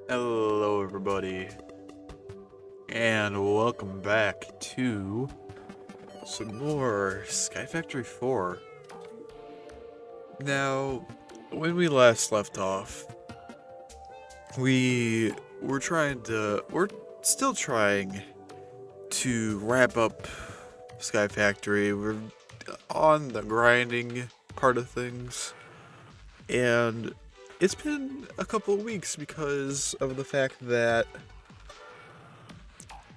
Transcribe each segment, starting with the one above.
Hello everybody, and welcome back to some more Sky Factory 4. Now, when we last left off, we're still trying to wrap up Sky Factory. We're on the grinding part of things, and it's been a couple of weeks because of the fact that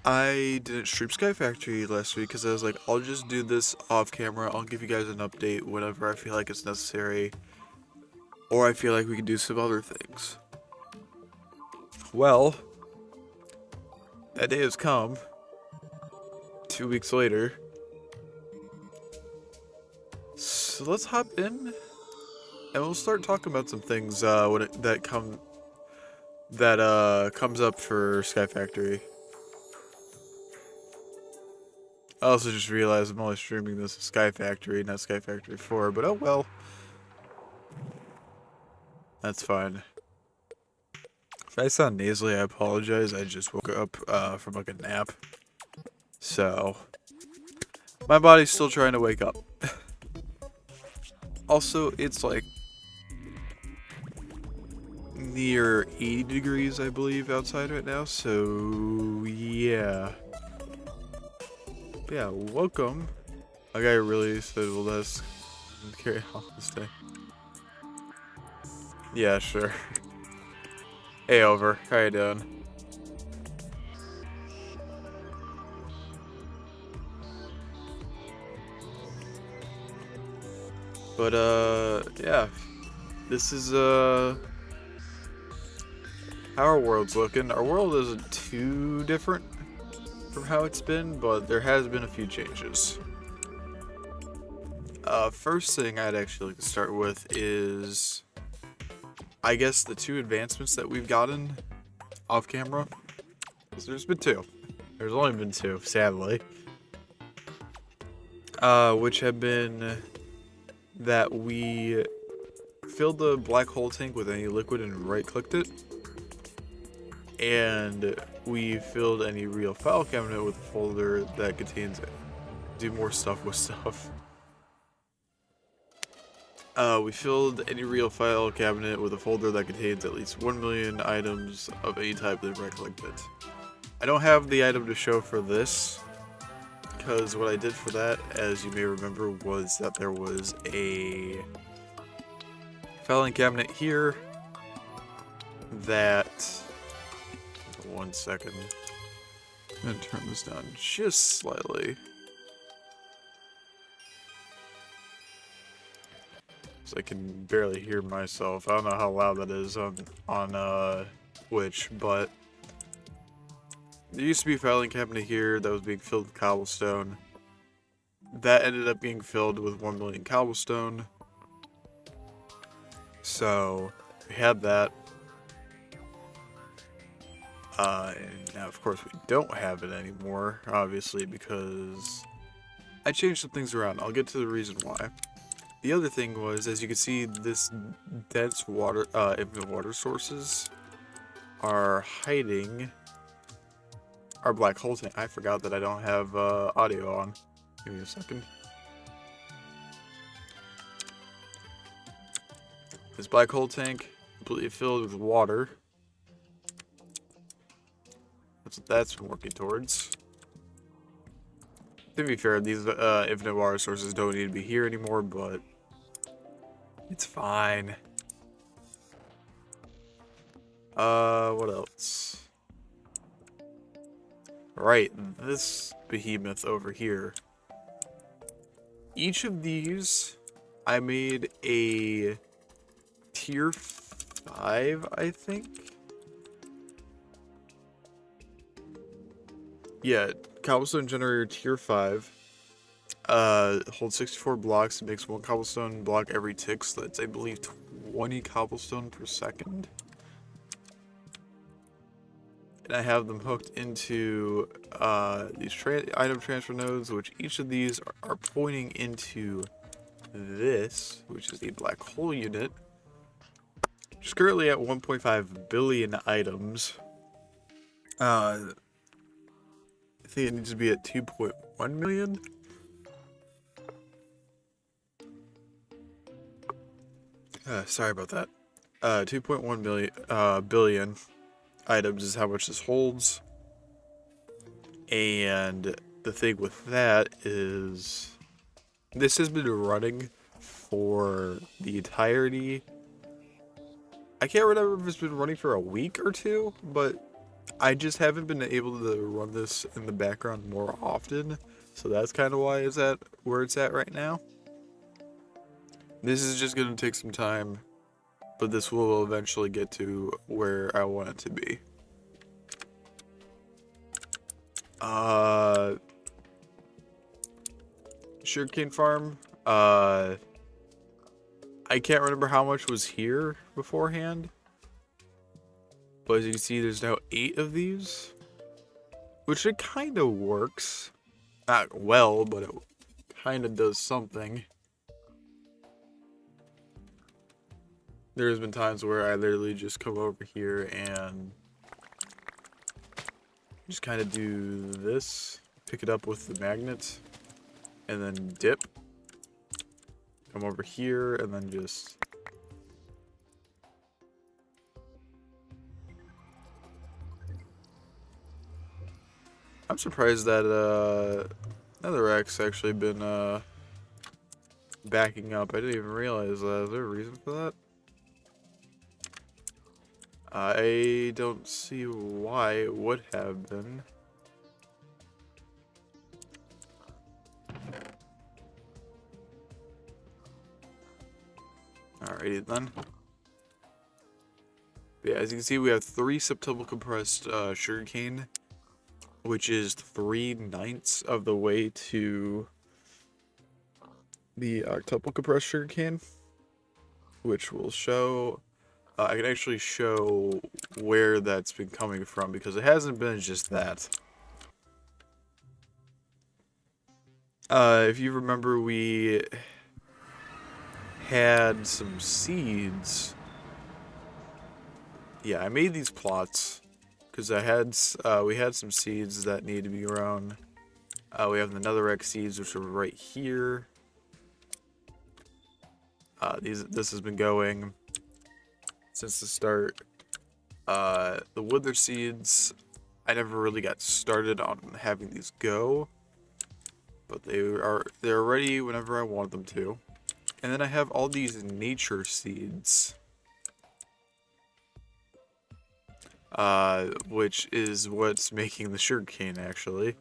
I didn't stream Sky Factory last week because I was like, I'll just do this off camera. I'll give you guys an update whenever I feel like it's necessary, or I feel like we can do some other things. Well, that day has come. 2 weeks later. So let's hop in, and we'll start talking about some things that comes up for Sky Factory. I also just realized I'm only streaming this as Sky Factory, not Sky Factory 4, but oh well. That's fine. If I sound nasally, I apologize. I just woke up from like a nap. So, my body's still trying to wake up. Also, it's like near 80 degrees, I believe, outside right now. So, yeah. But yeah, welcome. A guy really said, well, let's carry on this day. Yeah, sure. Hey, over. How you doing? But, yeah. This is, how our world's looking. Our world isn't too different from how it's been, but there has been a few changes. First thing I'd actually like to start with is, I guess, the two advancements that we've gotten off camera. 'Cause there's been two. There's only been two, sadly. Which have been that we filled the black hole tank with any liquid and right-clicked it. And we filled any real file cabinet with a folder that contains do more stuff with stuff. We filled any real file cabinet with a folder that contains at least 1 million items of any type that right-clicked it. I don't have the item to show for this, because what I did for that, as you may remember, was that there was a filing cabinet here that... One second. I'm gonna turn this down just slightly. So I can barely hear myself. I don't know how loud that is on Twitch, but there used to be a filing cabinet here that was being filled with cobblestone. That ended up being filled with 1 million cobblestone. So we had that. And now, of course, we don't have it anymore, obviously, because I changed some things around. I'll get to the reason why. The other thing was, as you can see, this dense water, infinite water sources are hiding our black hole tank. I forgot that I don't have audio on. Give me a second. This black hole tank, completely filled with water. That's what that's been working towards. To be fair, these infinite water sources don't need to be here anymore, but it's fine. What else? Right, this behemoth over here. Each of these, I made a tier 5, I think. Yeah, cobblestone generator tier 5. Holds 64 blocks. It makes 1 cobblestone block every tick, so that's, I believe, 20 cobblestone per second. And I have them hooked into these item transfer nodes, which each of these are pointing into this, which is the black hole unit. Just currently at 1.5 billion items. I think it needs to be at 2.1 million. Sorry about that. 2.1 billion items is how much this holds. And the thing with that is this has been running for the entirety. I can't remember if it's been running for a week or two, but I just haven't been able to run this in the background more often. So that's kind of why it's at where it's at right now. This is just going to take some time, but this will eventually get to where I want it to be. Sugarcane farm. I can't remember how much was here beforehand, but as you can see, there's now 8 of these, which it kind of works. Not well, but it kind of does something. There's been times where I literally just come over here and just kind of do this, pick it up with the magnet, and then dip. Come over here and then just... I'm surprised that Netherrack's actually been backing up. I didn't even realize that. Is there a reason for that? I don't see why it would have been. Alrighty then. Yeah, as you can see, we have 3 septuple compressed sugarcane, which is 3/9 of the way to the octuple compressed sugarcane, which will show. I can actually show where that's been coming from because it hasn't been just that. If you remember, we had some seeds. Yeah, I made these plots because we had some seeds that need to be grown. We have the netherrack seeds, which are right here. This has been going since the start. The wither seeds, I never really got started on having these go, but they're ready whenever I want them to. And then I have all these nature seeds, which is what's making the sugarcane actually,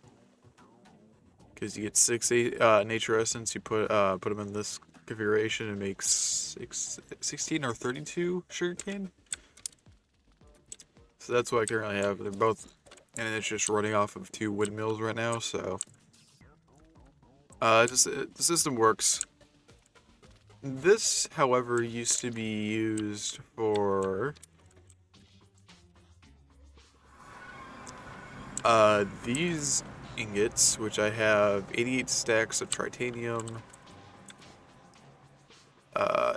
because you get 6 nature essence. You put them in this configuration and makes 16 or 32 sugarcane. So that's what I currently have. They're both, and it's just running off of 2 windmills right now. So the system works. This, however, used to be used for these ingots, which I have 88 stacks of titanium,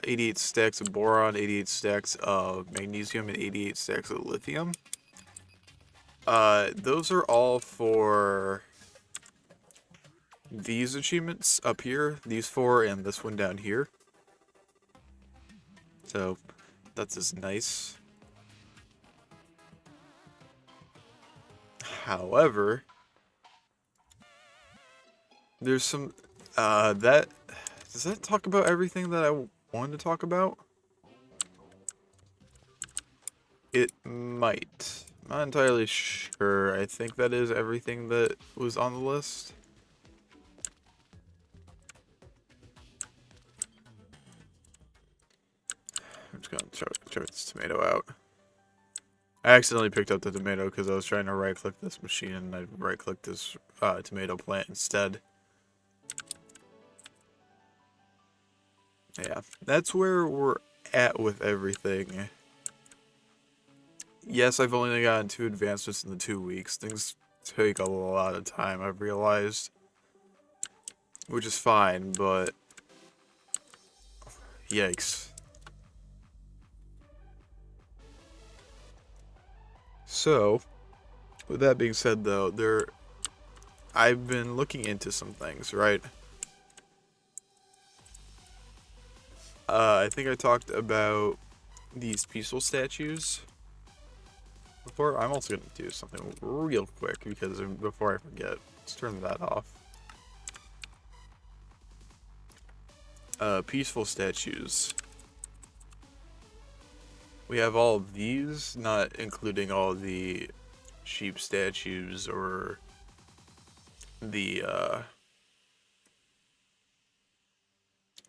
88 stacks of boron, 88 stacks of magnesium, and 88 stacks of lithium. Those are all for these achievements up here, these 4, and this one down here. So that's just nice. However, there's some does that talk about everything that I wanted to talk about? It might. I'm not entirely sure. I think that is everything that was on the list. I'm just gonna throw this tomato out. I accidentally picked up the tomato because I was trying to right-click this machine and I right-clicked this tomato plant instead. Yeah, that's where we're at with everything. Yes, I've only gotten 2 advancements in the 2 weeks. Things take a lot of time, I've realized. Which is fine, but... Yikes. So, with that being said, though, I've been looking into some things, right? I think I talked about these peaceful statues before. I'm also going to do something real quick because before I forget, let's turn that off. Peaceful statues. We have all of these, not including all the sheep statues or the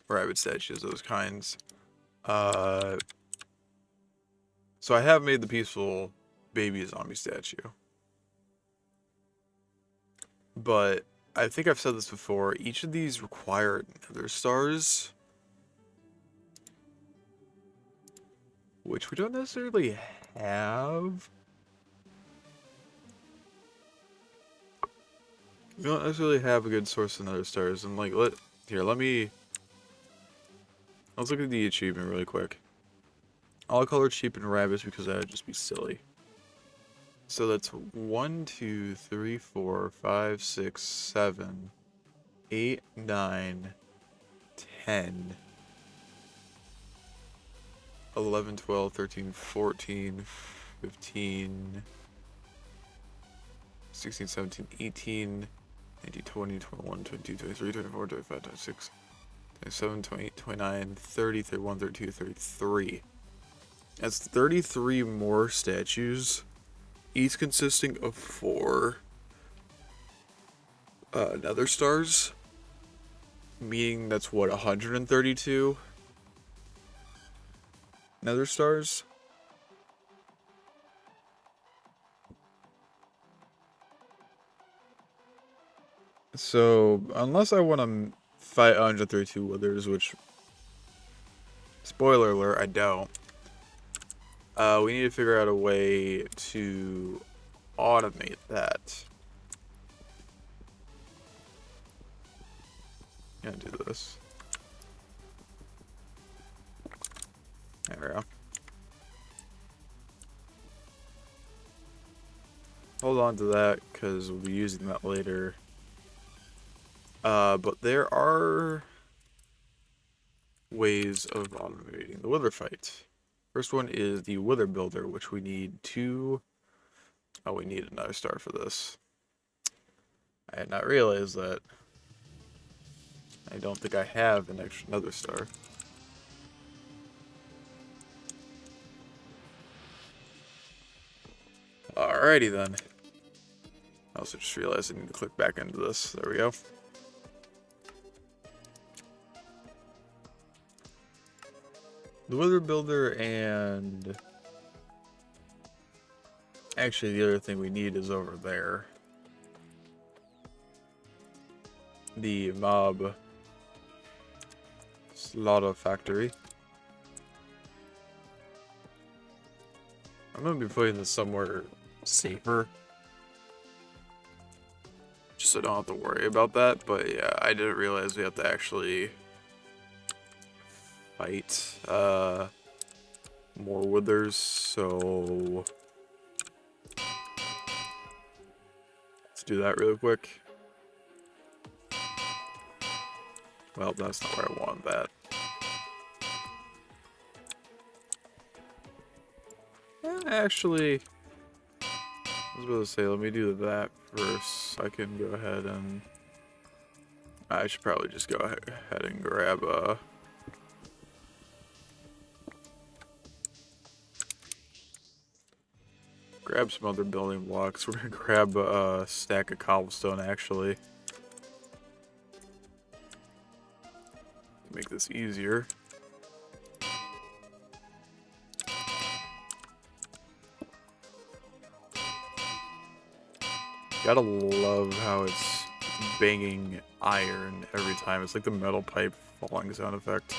rabbit statues, those kinds. So I have made the peaceful baby zombie statue. But I think I've said this before, each of these require nether stars, which we don't necessarily have. We don't necessarily have a good source of nether stars, and like, let's look at the achievement really quick. All colored sheep and rabbits because that would just be silly. So that's 1, 2, 3, 4, 5, 6, 7, 8, 9, 10, 11, 12, 13, 14, 15, 16, 17, 18, 19, 20, 21, 22, 23, 24, 25, 26, 27, 28, 29, 30, 31, 32, 33. That's 33 more statues, each consisting of 4 nether stars, meaning that's what, 132 nether stars? So, unless I want to fight 132 withers, which, spoiler alert, I don't, we need to figure out a way to automate that. Gonna do this. There we go. Hold on to that, because we'll be using that later. But there are ways of automating the wither fight. First one is the wither builder, which we need 2. Oh, we need another star for this. I had not realized that. I don't think I have an extra nether star. Alrighty then. I also just realized I need to click back into this. There we go. The wither builder and... Actually, the other thing we need is over there. The mob slaughter factory. I'm gonna be putting this somewhere safer, just so I don't have to worry about that. But yeah, I didn't realize we have to actually fight more withers, so let's do that really quick. Well, that's not where I want that. Actually, I was about to say, let me do that first. I can go ahead and... I should probably just go ahead and grab some other building blocks. We're gonna grab a stack of cobblestone, actually, to make this easier. Gotta love how it's banging iron every time. It's like the metal pipe falling sound effect.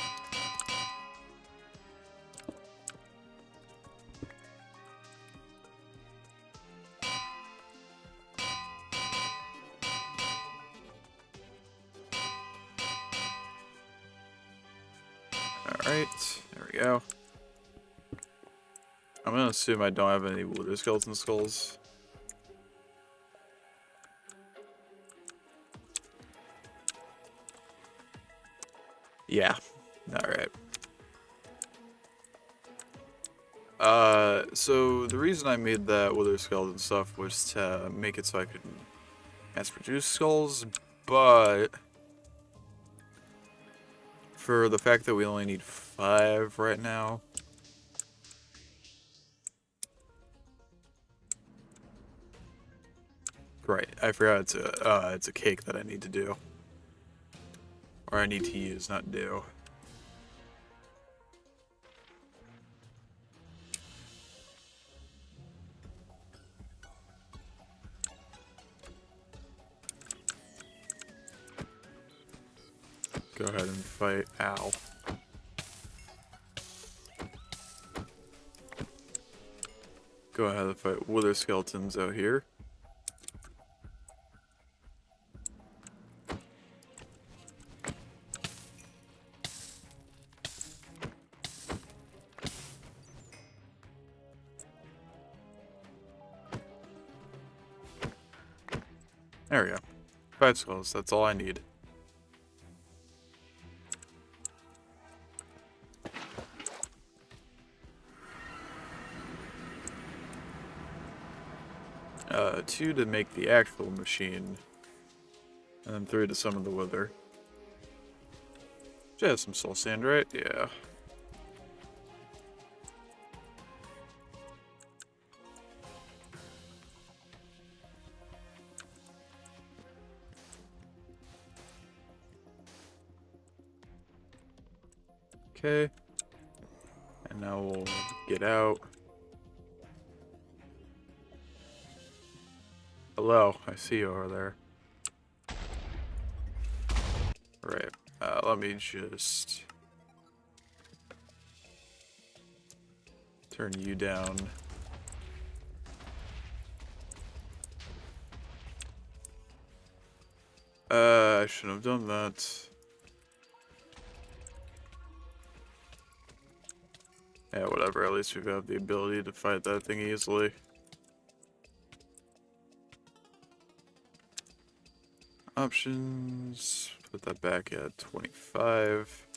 Alright, there we go. I'm gonna assume I don't have any wither skeleton skulls. Yeah. Alright. So the reason I made that wither skeleton stuff was to make it so I could mass produce skulls, but for the fact that we only need 5 right now. Right, I forgot it's a cake that I need to do. Or I need to use, not do. Go ahead and fight. Ow. Go ahead and fight wither skeletons out here. There we go. 5 skulls, that's all I need. Two to make the actual machine. And then 3 to summon the wither. Should have some soul sand, right? Yeah. Okay. And now we'll get out. Hello, I see you over there. Right. Let me just turn you down. I shouldn't have done that. Yeah, whatever. At least we've got the ability to fight that thing easily. Options. Put that back at 25.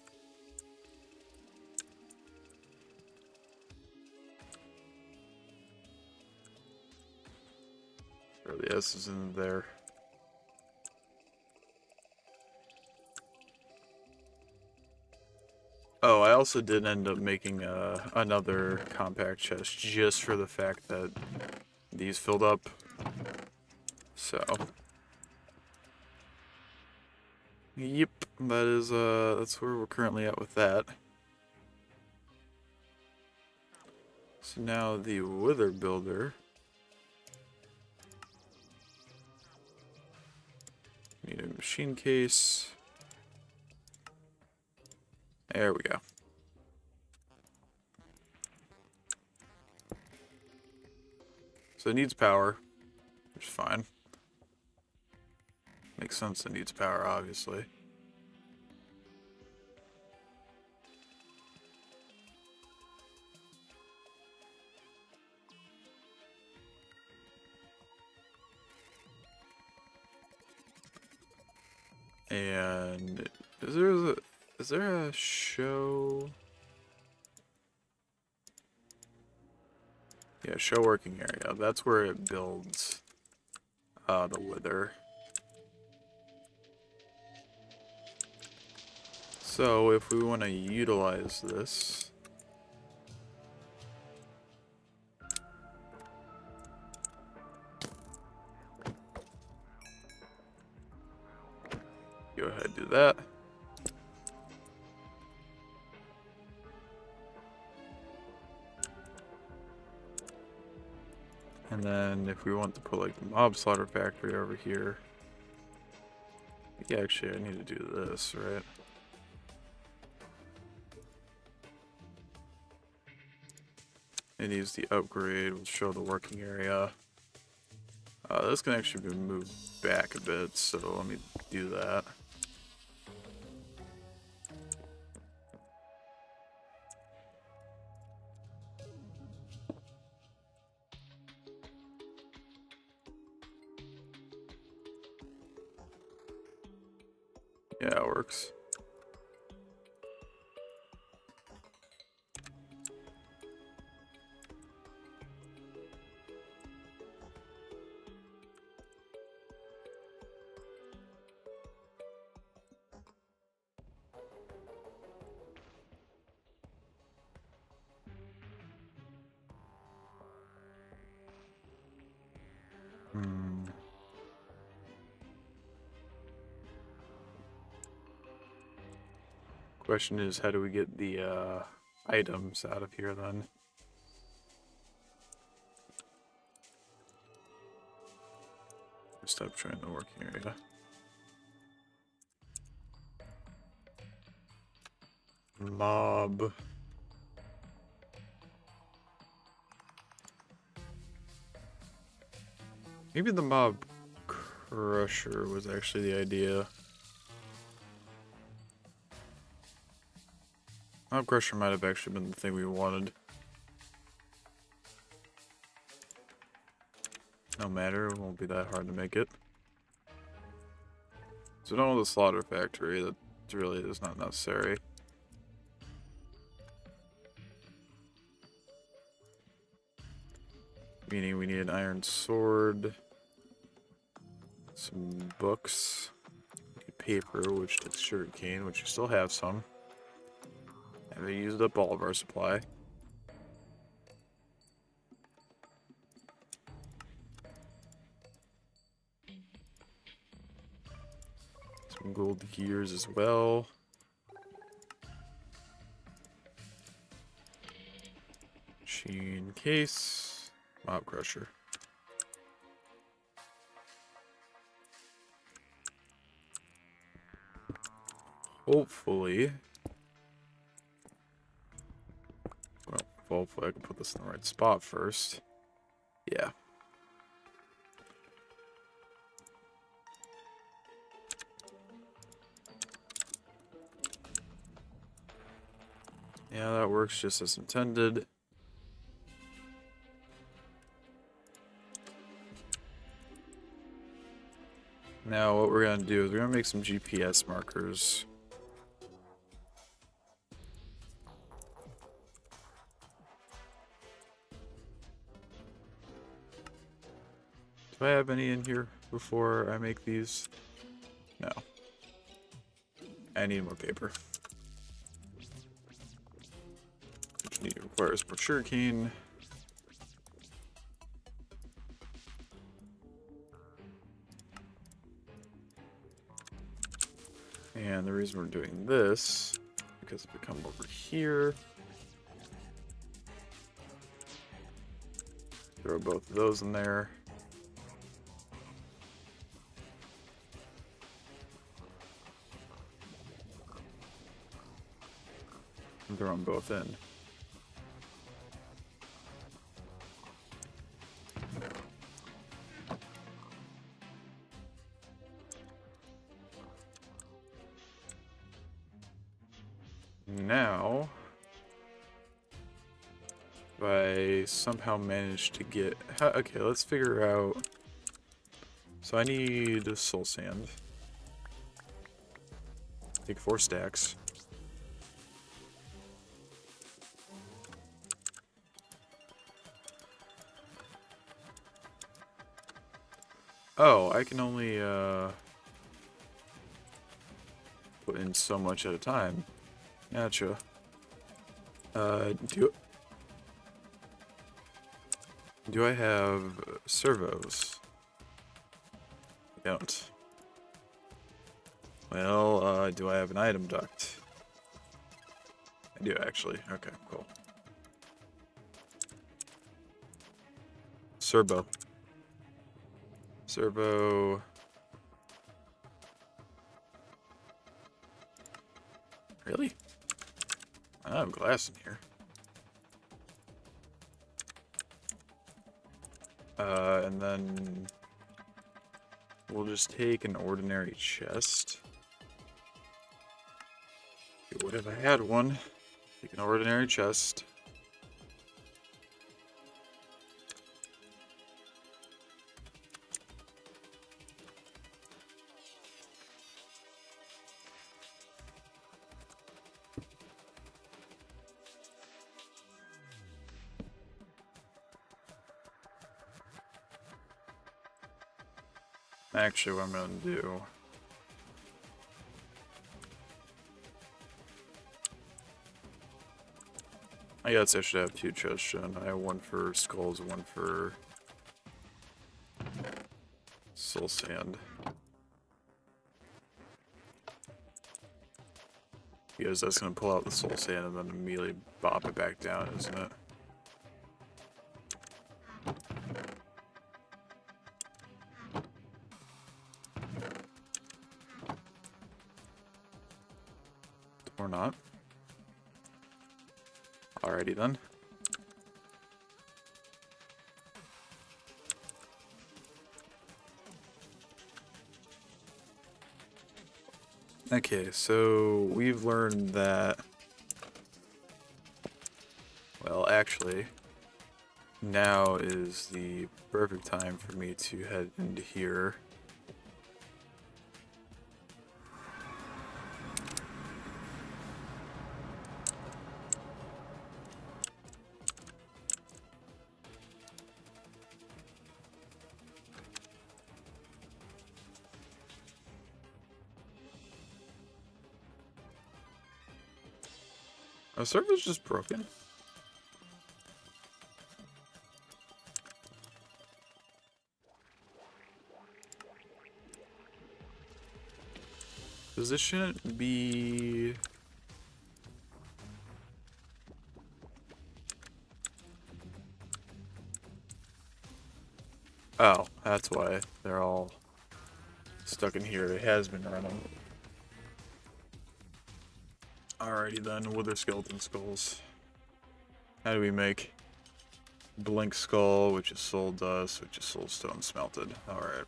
Or the S is in there. Oh, I also did end up making another compact chest just for the fact that these filled up. So, yep, that's where we're currently at with that. So now the wither builder. Need a machine case. There we go. So it needs power, which is fine. Makes sense it needs power, obviously. And is there a show? Yeah, show working area. That's where it builds the wither. So if we want to utilize this, go ahead and do that. And then if we want to put like the mob slaughter factory over here, yeah, actually I need to do this, right? It needs the upgrade, we'll show the working area. This can actually be moved back a bit, so let me do that. Yeah, it works. Question is, how do we get the items out of here then? Stop trying the working area. Mob. Maybe the mob crusher was actually the idea. Mob crusher might have actually been the thing we wanted. No matter, it won't be that hard to make it. So don't want the slaughter factory, that really is not necessary. Meaning we need an iron sword, some books, paper, which takes sugarcane, which we still have some. Haven't used up all of our supply. Some gold gears as well. Machine case, mob crusher. Hopefully, well, hopefully I can put this in the right spot first. Yeah. Yeah, that works just as intended. Now what we're going to do is we're going to make some GPS markers. Do I have any in here before I make these? No. I need more paper. Which requires more sugarcane. And the reason we're doing this, because if we come over here, throw both of those in there. And throw them both in. Now, if I somehow manage to get... Okay, let's figure out... So I need soul sand. Take 4 stacks. Oh, I can only put in so much at a time. Gotcha. Do I have servos? I don't. Well, do I have an item duct? I do actually. Okay, cool. Servo. Servo. Really? I don't have glass in here. And then we'll just take an ordinary chest. What if I had one? Take an ordinary chest. Actually, what I'm gonna do... I guess I should have two chests, shouldn't I? One for skulls, one for soul sand. Because that's gonna pull out the soul sand and then immediately bop it back down, isn't it? Or not. Alrighty then. Okay, so we've learned that... Well, actually, now is the perfect time for me to head into here. Our server's just broken. Because this shouldn't be... Oh, that's why they're all stuck in here. It has been running. Alrighty then, Wither Skeleton Skulls. How do we make Blink Skull, which is soul dust, which is soul stone smelted? Alright.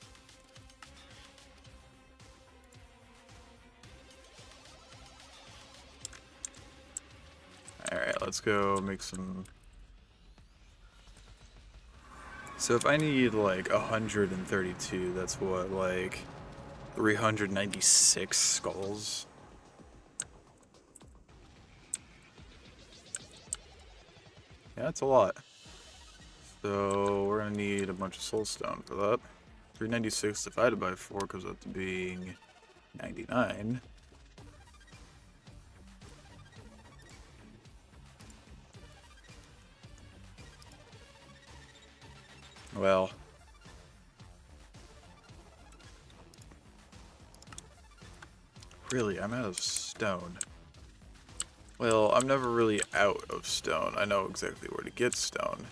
Alright, let's go make some... So if I need like 132, that's what, like 396 skulls? Yeah, that's a lot. So we're gonna need a bunch of soul stone for that. 396 divided by 4 comes up to being 99. Well, really, I'm out of stone. Well, I'm never really out of stone. I know exactly where to get stone.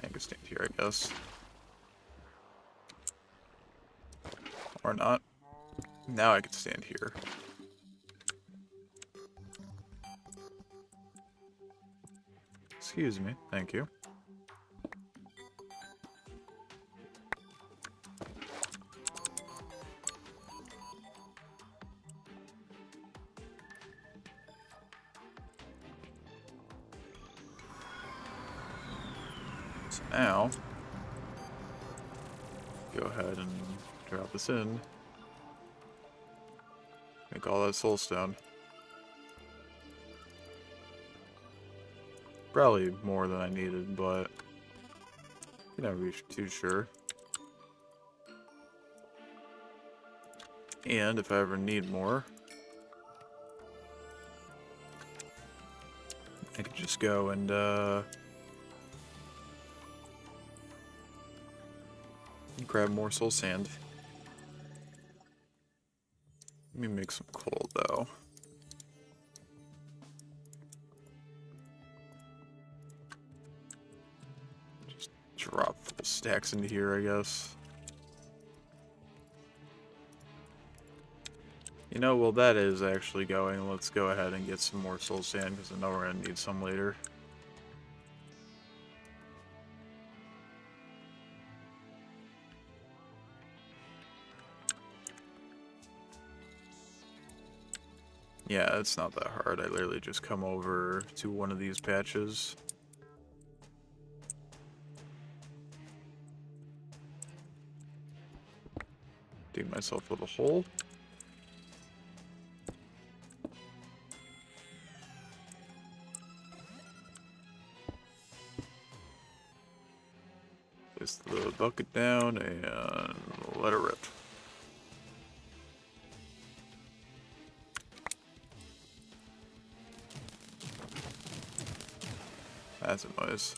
I can stand here, I guess. Or not. Now I can stand here. Excuse me, thank you. So now, go ahead and drop this in. Make all that soul stone. Probably more than I needed, but you never be too sure. And if I ever need more, I could just go and grab more soul sand. Let me make some coal though. Just drop full stacks into here, I guess. You know, well that is actually going. Let's go ahead and get some more soul sand because I know we're gonna need some later. Yeah, it's not that hard. I literally just come over to one of these patches. Dig myself a little hole. Place the bucket down and let it rip. That's a noise.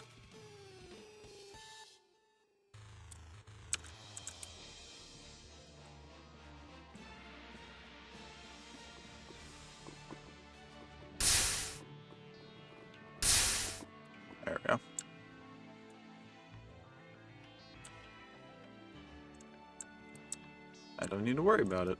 There we go. I don't need to worry about it.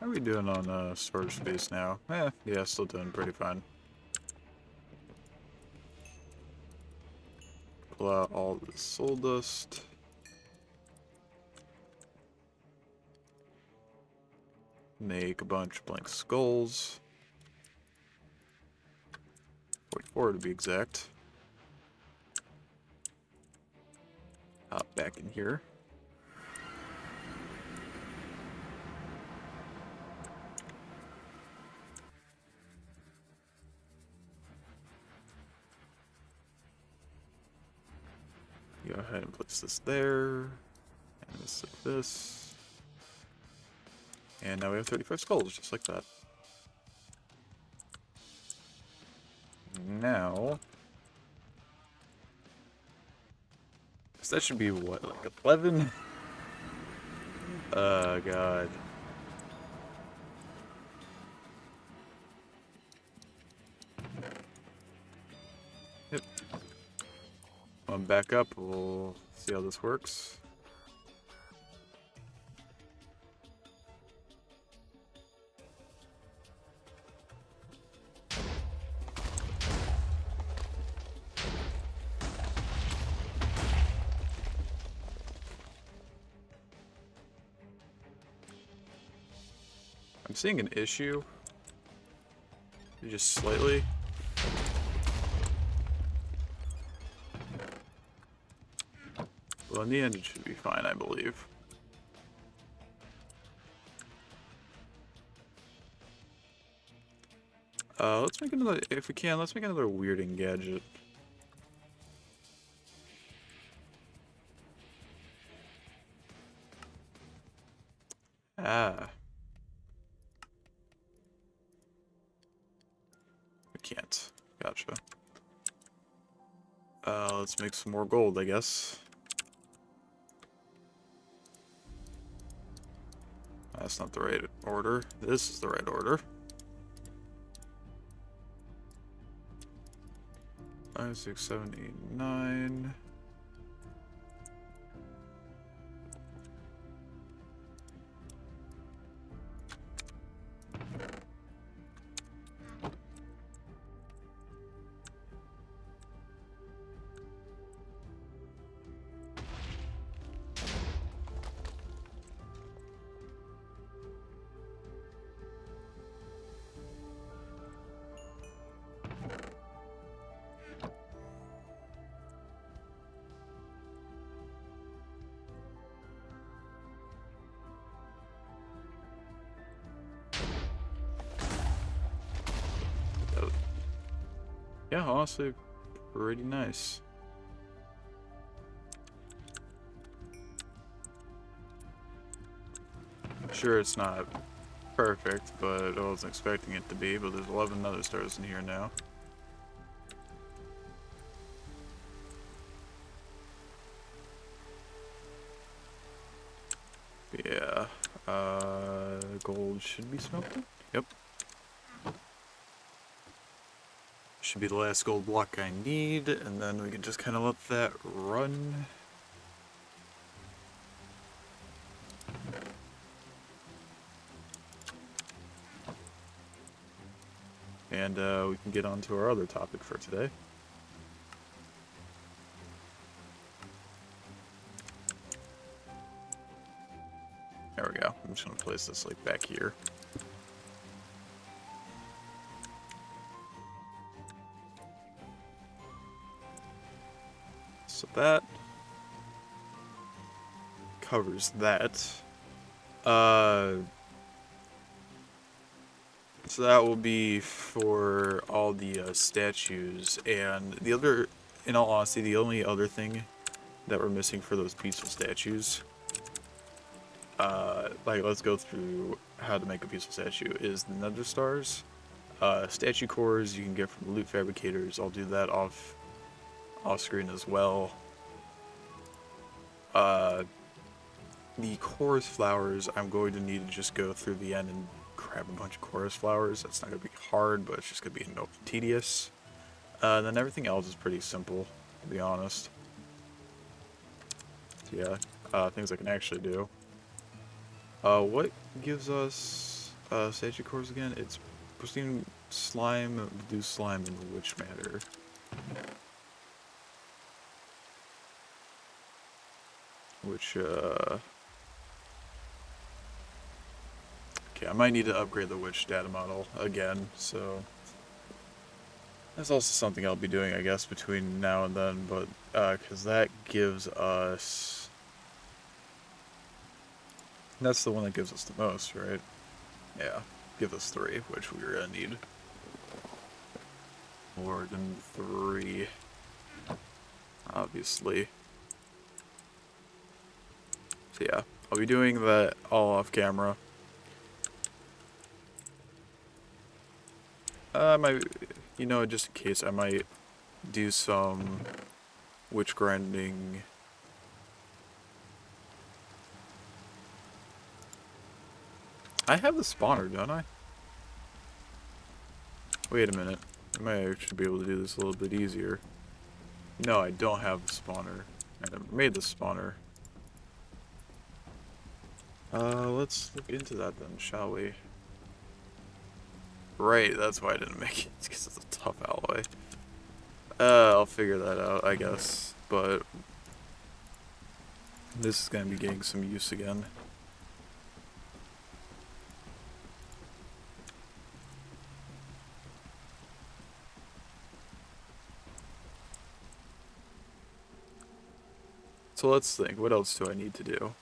How are we doing on storage space now? Yeah, still doing pretty fine. Pull out all the soul dust. Make a bunch of blank skulls. 44 to be exact. Hop back in here. Go ahead and place this there. And this like this. And now we have 35 skulls, just like that. Now... so that should be, what, like 11? Oh, God. Yep. One back up, we'll see how this works. I'm seeing an issue. Just slightly. Well, in the end, it should be fine, I believe. Let's make another, if we can, let's make another weirding gadget. Ah. We can't. Gotcha. Let's make some more gold, I guess. That's not the right order. This is the right order. 5, 6, 7, 8, 9. Yeah, honestly, pretty nice. Sure, it's not perfect, but I wasn't expecting it to be. But there's 11 other stars in here now. Yeah, gold should be smelted. Yep. Should be the last gold block I need, and then we can just kind of let that run. And we can get on to our other topic for today. There we go. I'm just going to place this like back here. So that covers that. So that will be for all the statues, and the other, in all honesty, the only other thing that we're missing for those peaceful statues, like let's go through how to make a peaceful statue, is the nether stars. Statue cores you can get from loot fabricators. I'll do that off screen as well. The chorus flowers, I'm going to need to just go through the end and grab a bunch of chorus flowers. That's not going to be hard, but it's just going to be tedious. And then everything else is pretty simple, to be honest. So yeah, things I can actually do. What gives us statue cores again? It's pristine slime, reduce slime, and witch matter. Which, okay, I might need to upgrade the witch data model again, so that's also something I'll be doing, I guess, between now and then, but, because that gives us, that's the one that gives us the most, right? Yeah, give us 3, which we're gonna need more than 3, obviously. So yeah, I'll be doing that all off camera. I might, you know, just in case, I might do some witch grinding. I have the spawner, don't I? Wait a minute. I might actually be able to do this a little bit easier. No, I don't have the spawner. I never made the spawner. Let's look into that then, shall we? Right, that's why I didn't make it. It's because it's a tough alloy. I'll figure that out, I guess. But this is gonna be getting some use again. So let's think, what else do I need to do?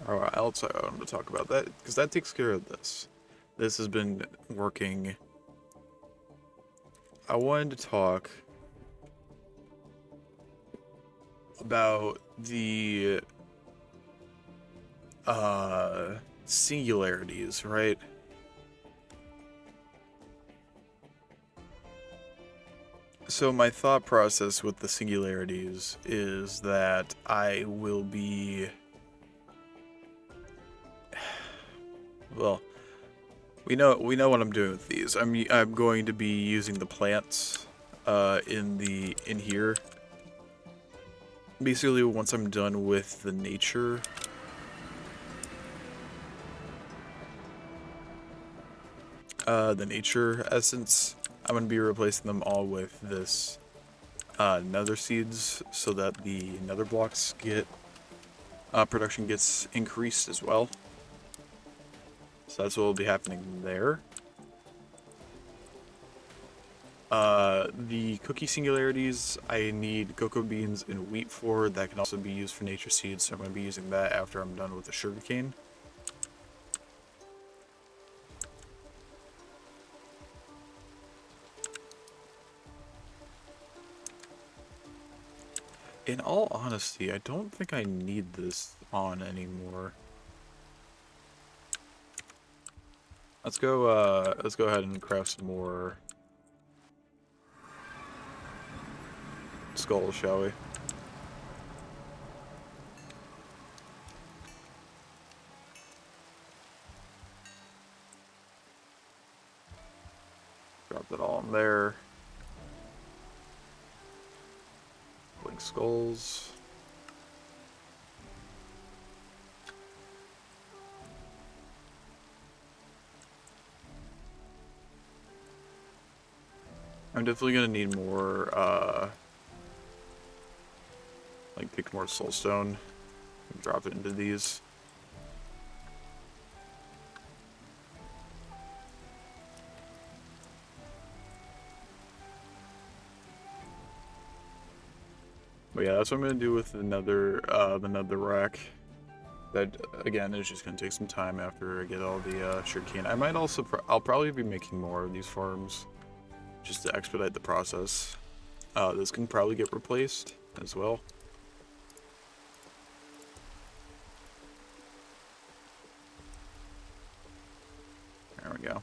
Or else I want to talk about that, because that takes care of this. This has been working. I wanted to talk about the singularities, right? So my thought process with the singularities is that I will be, well, we know what I'm doing with these. I'm going to be using the plants in here. Basically, once I'm done with the nature, essence, I'm gonna be replacing them all with this nether seeds, so that the nether blocks get production gets increased as well. So that's what will be happening there. The cookie singularities, I need cocoa beans and wheat for. That can also be used for nature seeds, so I'm going to be using that after I'm done with the sugarcane. In all honesty, I don't think I need this on anymore. Let's go ahead and craft some more skulls, shall we? Drop that all in there. Blink skulls. I'm definitely gonna need more, like, pick more soulstone and drop it into these. But yeah, that's what I'm gonna do with the nether rack. That, again, is just going to take some time after I get all the sugarcane. I might also, I'll probably be making more of these farms just to expedite the process. This can probably get replaced as well. There we go.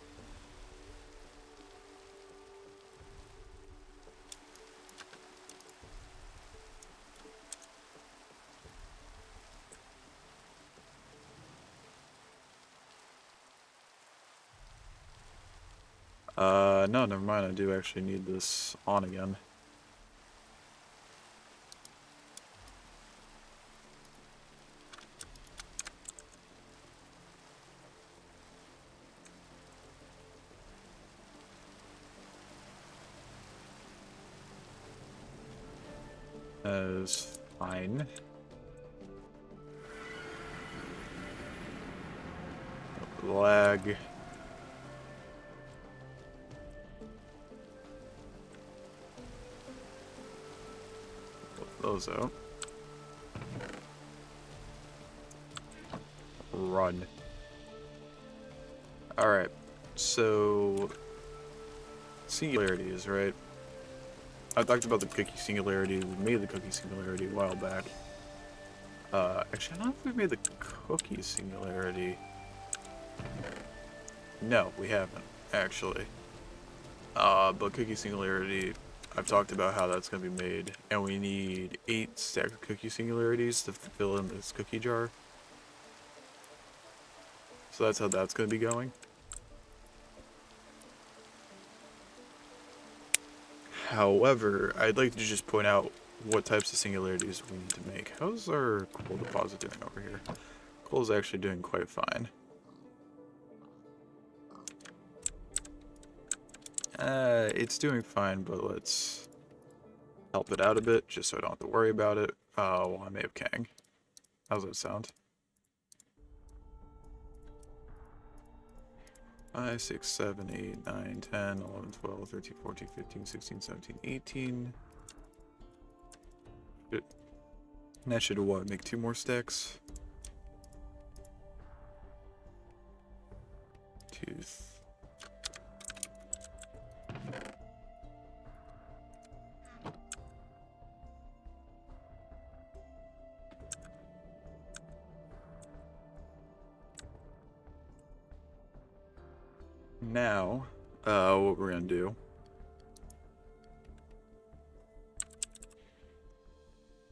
No, never mind. I do actually need this on again. That is fine. Lag. Put those out. Run. Alright, so singularities, right? I talked about the cookie singularity. We made the cookie singularity a while back. Actually, I don't know if we made the cookie singularity. No, we haven't, actually. But cookie singularity, I've talked about how that's going to be made, and we need 8 stack of cookie singularities to fill in this cookie jar. So that's how that's going to be going. However, I'd like to just point out what types of singularities we need to make. How's our coal deposit doing over here? Coal's actually doing quite fine. It's doing fine, but let's help it out a bit, just so I don't have to worry about it while I'm AFKing. How's that sound? 5, 6, 7, 8, 9, 10, 11, 12, 13, 14, 15, 16, 17, 18. And that should what? Make 2 more stacks? 2. Now, what we're gonna do.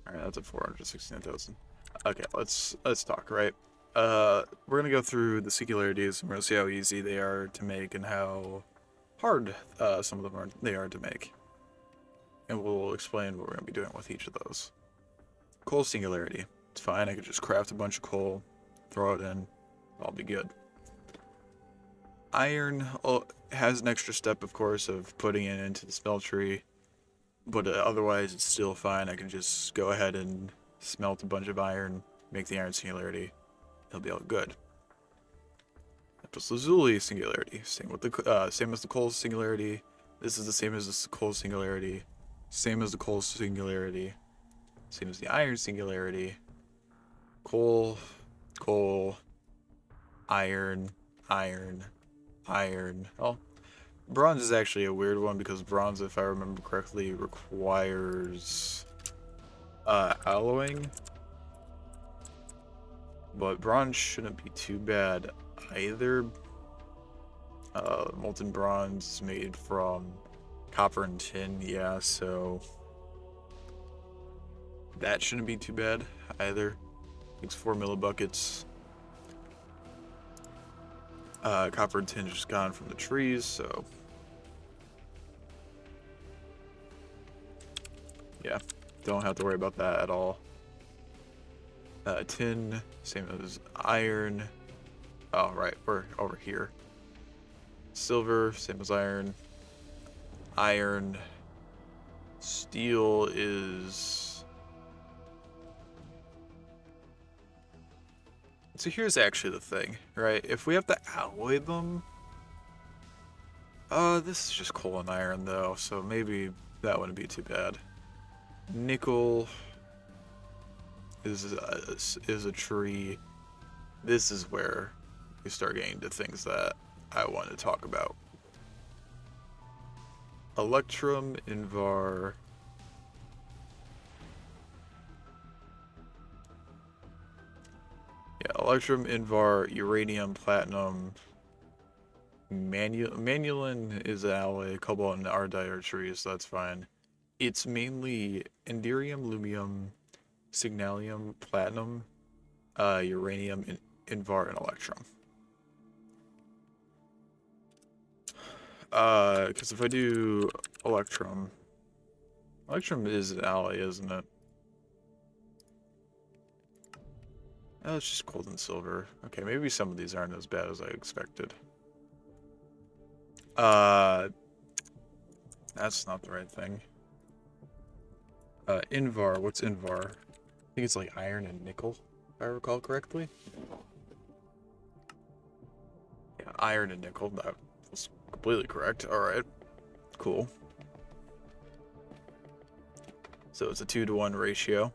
Alright, that's at 469,000. Okay, let's talk, right? We're gonna go through the singularities and we're gonna see how easy they are to make and how hard some of them are to make. And we'll explain what we're gonna be doing with each of those. Coal singularity. It's fine, I could just craft a bunch of coal, throw it in, I'll be good. Iron has an extra step, of course, of putting it into the smeltery, but otherwise it's still fine. I can just go ahead and smelt a bunch of iron, make the iron singularity. It'll be all good. Lapis Lazuli singularity, same as the coal singularity. This is the same as the coal singularity, same as the coal singularity, same as the iron singularity. Coal, iron, iron. Oh, bronze is actually a weird one because bronze, if I remember correctly, requires alloying. But bronze shouldn't be too bad either. Molten bronze is made from copper and tin, yeah, so that shouldn't be too bad either. Takes 4 millibuckets. Copper and tin just gone from the trees, so yeah, don't have to worry about that at all. Tin, same as iron. Oh, right, we're over here. Silver, same as iron. Iron. Steel is... So here's actually the thing, right? If we have to alloy them... this is just coal and iron, though, so maybe that wouldn't be too bad. Nickel is a tree. this is where we start getting to things that I want to talk about. Electrum, Invar. Yeah, Electrum, Invar, Uranium, Platinum. Manulin is an alloy, Cobalt and Ardite, so that's fine. It's mainly Inderium, Lumium, Signalium, Platinum, Uranium, Invar, and Electrum. Because if I do Electrum is an alloy, isn't it? Oh, it's just gold and silver. Okay, maybe some of these aren't as bad as I expected. That's not the right thing. Invar, what's Invar? I think it's like iron and nickel, if I recall correctly. Yeah, iron and nickel, that was completely correct. Alright, cool. So it's a 2-to-1 ratio.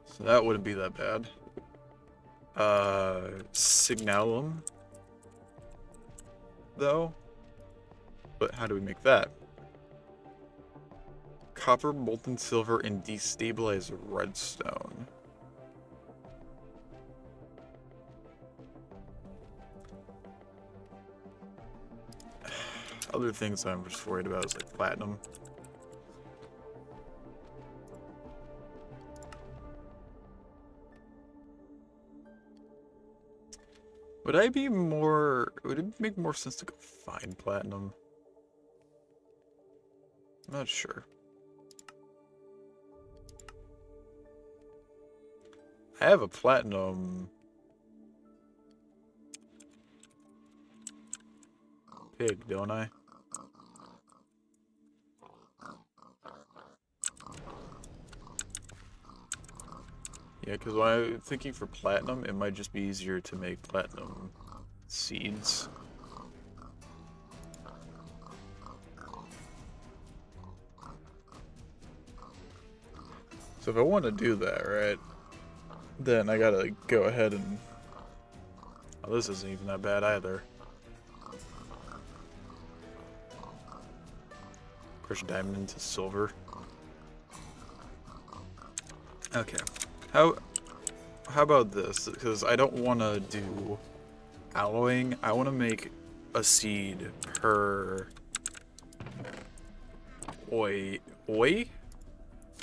So that wouldn't be that bad. Signalum, though. But how do we make that? Copper, molten silver, and destabilized redstone. Other things I'm just worried about is like platinum. Would it make more sense to go find platinum? I'm not sure. I have a platinum pig, don't I? Yeah, because when I'm thinking for platinum, it might just be easier to make platinum seeds. So if I want to do that, right, then I gotta go ahead and... Oh, this isn't even that bad either. Crush diamond into silver. Okay. How about this? Because I don't want to do alloying. I want to make a seed per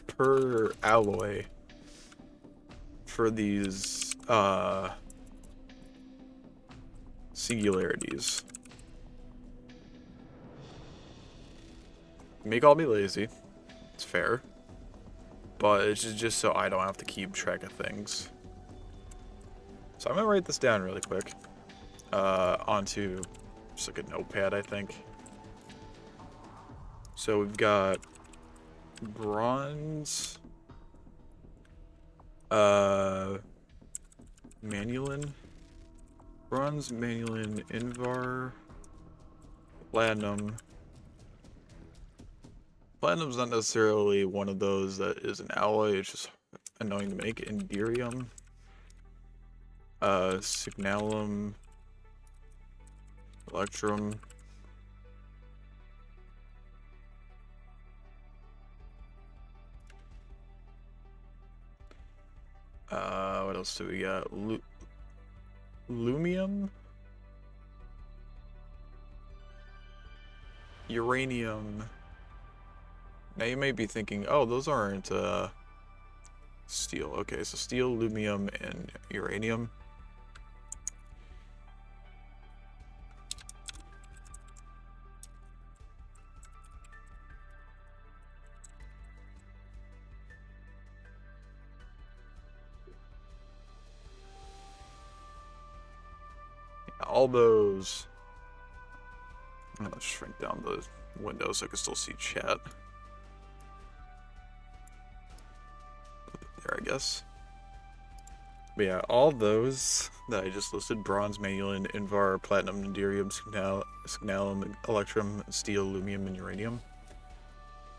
per alloy for these singularities. Make all be lazy. It's fair. But it's just so I don't have to keep track of things. So I'm gonna write this down really quick. Onto just like a notepad, I think. So we've got bronze, manulin, invar, platinum. Platinum's not necessarily one of those that is an alloy, it's just annoying to make. Inderium, signalum, electrum. What else do we got? Lumium? Uranium. Now you may be thinking, oh, those aren't steel. Okay, so steel, lumium, and uranium. All those. I'm gonna shrink down the window so I can still see chat. There, I guess. But yeah, all those that I just listed: bronze, manulin, invar, platinum, inderium, signalum, electrum, steel, lumium, and uranium.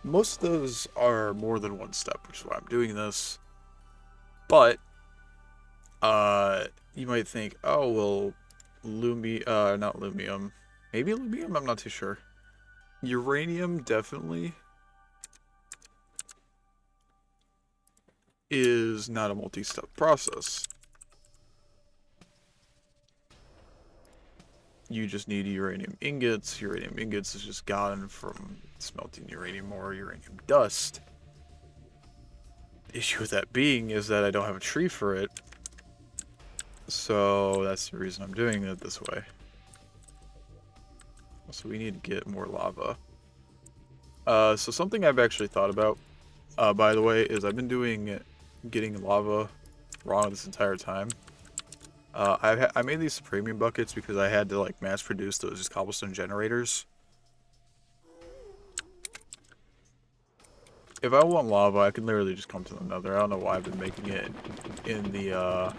Most of those are more than one step, which is why I'm doing this. But you might think, oh well, not lumium, maybe lumium. I'm not too sure. Uranium definitely is not a multi-step process. You just need uranium ingots. Uranium ingots is just gotten from smelting uranium or uranium dust. The issue with that being is that I don't have a tree for it. So that's the reason I'm doing it this way. So we need to get more lava. So something I've actually thought about, by the way, is I've been getting lava wrong this entire time. I made these premium buckets because I had to like mass produce those cobblestone generators. If I want lava, I can literally just come to the Nether. I don't know why I've been making it in the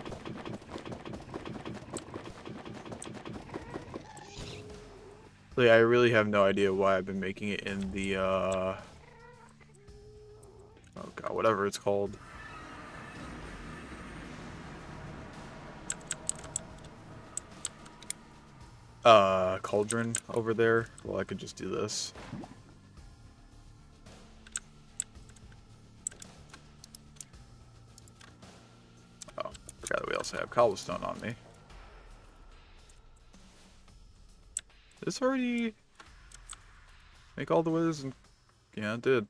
like, I really have no idea why I've been making it in the oh god, whatever it's called. Cauldron over there. Well, I could just do this. Oh, forgot that we also have cobblestone on me. This already make all the ways, and yeah, it did.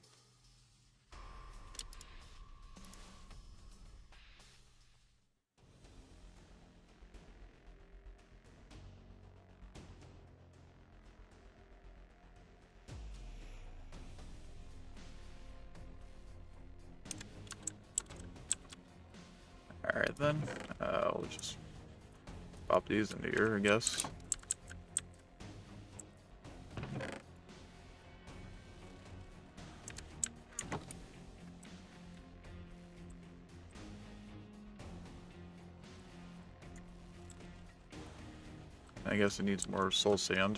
Alright then, we'll just pop these into here, I guess. I guess it needs more soul sand.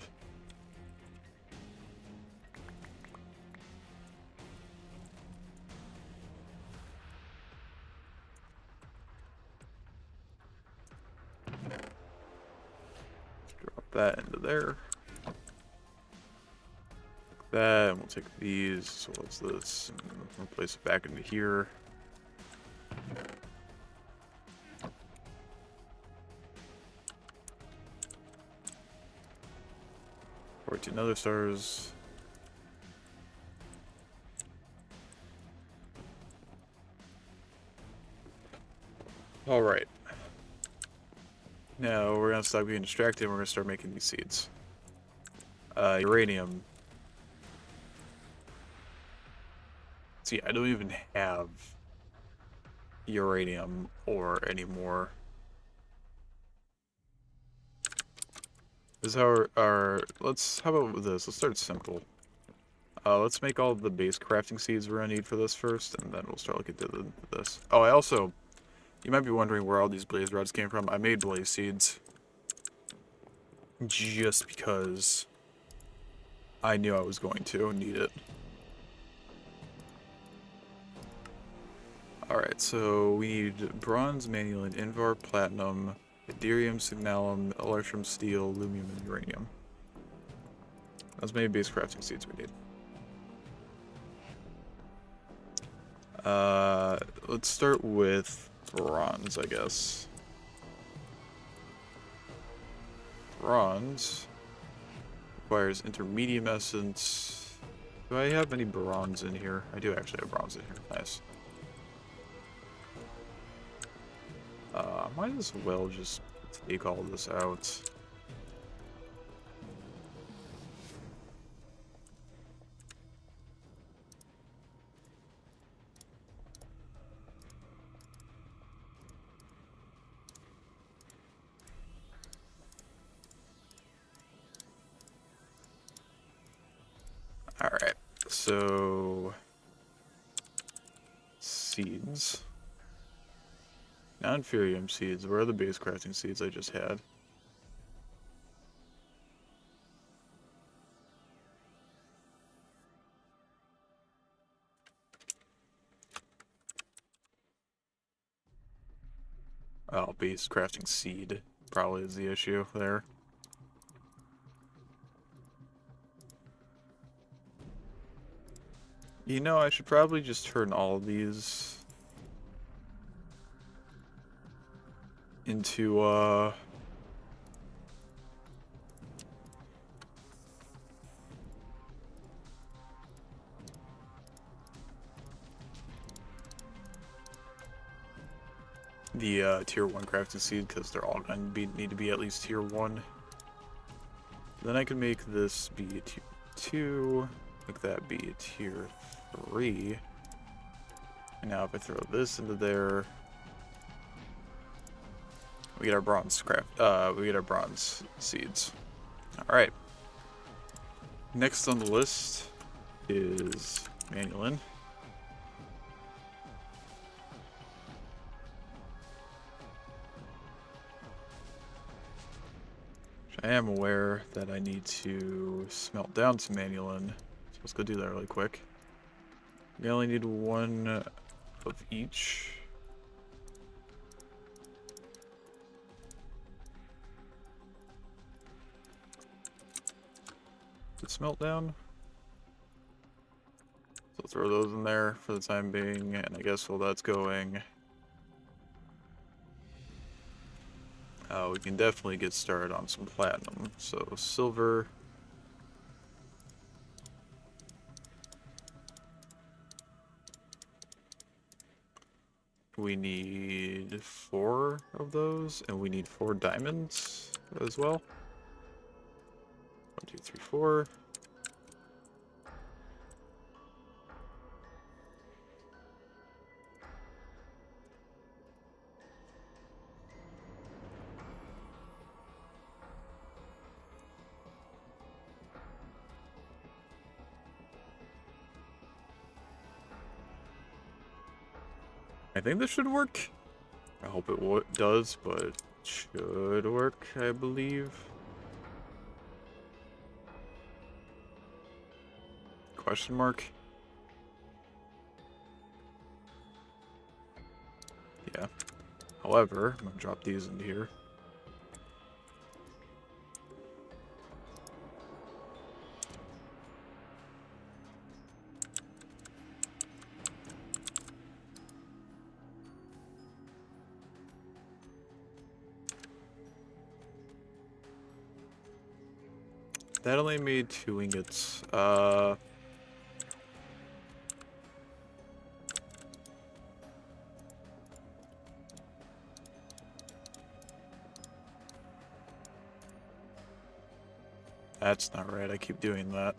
Drop that into there. That, and we'll take these, so what's this, and replace it back into here. 14 other stars. Alright. Now we're gonna stop being distracted and we're gonna start making these seeds. Uranium. See, I don't even have uranium ore anymore. This is how how about this? Let's start simple. Let's make all the base crafting seeds we're gonna need for this first, and then we'll start looking into this. Oh, you might be wondering where all these blaze rods came from. I made blaze seeds just because I knew I was going to need it. Alright, so we need bronze, manual, and invar, platinum, Iderium, signalum, electrum, steel, lumium, and uranium. That's many base crafting seeds we need. Let's start with bronze, I guess. Bronze requires intermedium essence. Do I have any bronze in here? I do actually have bronze in here. Nice. Might as well just take all this out. Alright, so seeds. Non-ferium seeds. Where are the base crafting seeds I just had? Oh, base crafting seed probably is the issue there. You know, I should probably just turn all of these into, the tier 1 crafting seed, because they're all going to need to be at least tier 1. Then I can make this be a tier 2, make that be a tier 3. And now if I throw this into there, we get our bronze we get our bronze seeds. Alright. Next on the list is Manulin. I am aware that I need to smelt down some Manulin, so let's go do that really quick. We only need one of each. Did smelt down? So throw those in there for the time being, and I guess while that's going, we can definitely get started on some platinum. So silver. We need 4 of those, and we need 4 diamonds as well. 1, 2, 3, 4. I think this should work. I hope it does, but it should work, I believe. Question mark? Yeah. However, I'm gonna drop these into here. That only made 2 ingots. That's not right, I keep doing that.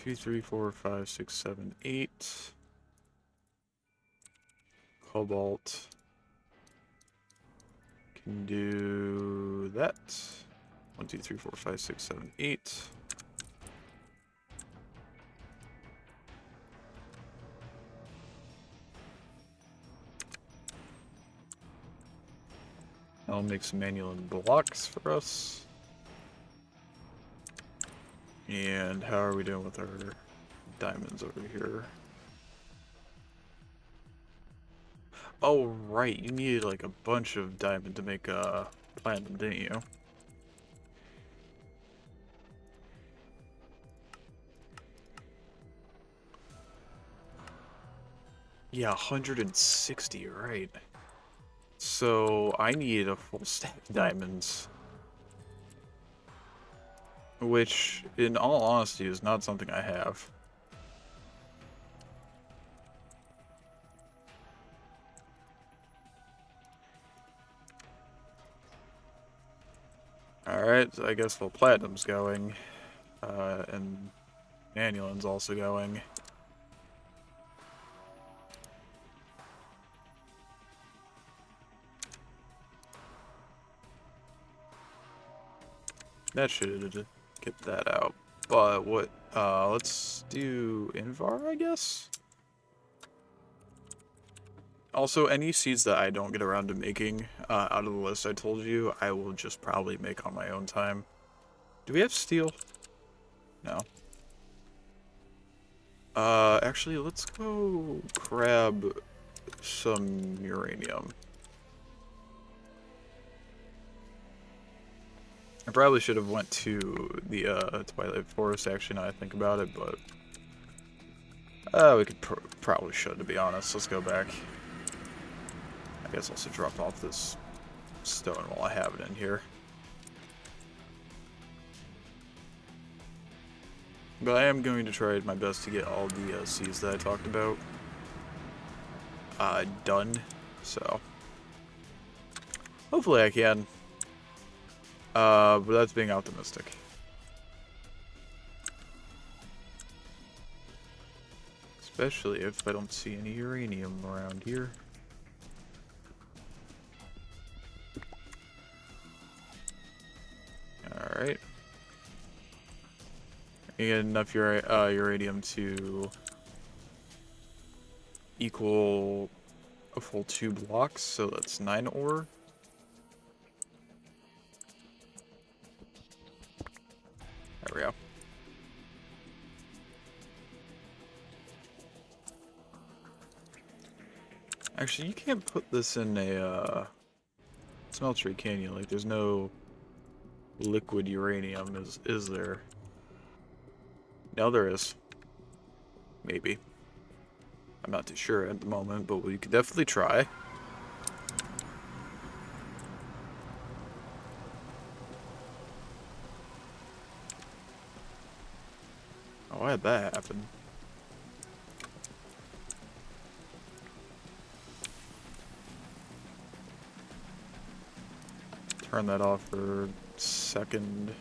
Two, 3, 4, 5, 6, 7, 8. Cobalt. Can do that. 1, 2, 3, 4, 5, 6, 7, 8. I'll make some Manulin blocks for us. And how are we doing with our diamonds over here? Oh, right. You needed like a bunch of diamond to make platinum, didn't you? Yeah, 160, right. So I need a full stack of diamonds. Which, in all honesty, is not something I have. Alright, so I guess while platinum's going, and Manulin's also going. That should get that out. But what, let's do Invar, I guess? Also, any seeds that I don't get around to making out of the list I told you, I will just probably make on my own time. Do we have steel? No. Actually, let's go grab some uranium. I probably should have went to the Twilight Forest, actually, now I think about it, but we could probably should, to be honest. Let's go back. I guess I'll also drop off this stone while I have it in here. But I am going to try my best to get all the C's that I talked about done, so hopefully I can. But that's being optimistic. Especially if I don't see any uranium around here. Alright. You get enough uranium to equal a full 2 blocks, so that's 9 ore. There we go. Actually, you can't put this in a smeltery, can you? Like, there's no liquid uranium, is there? No, there is. Maybe. I'm not too sure at the moment, but we could definitely try. Oh, why did that happen? Turn that off for a second.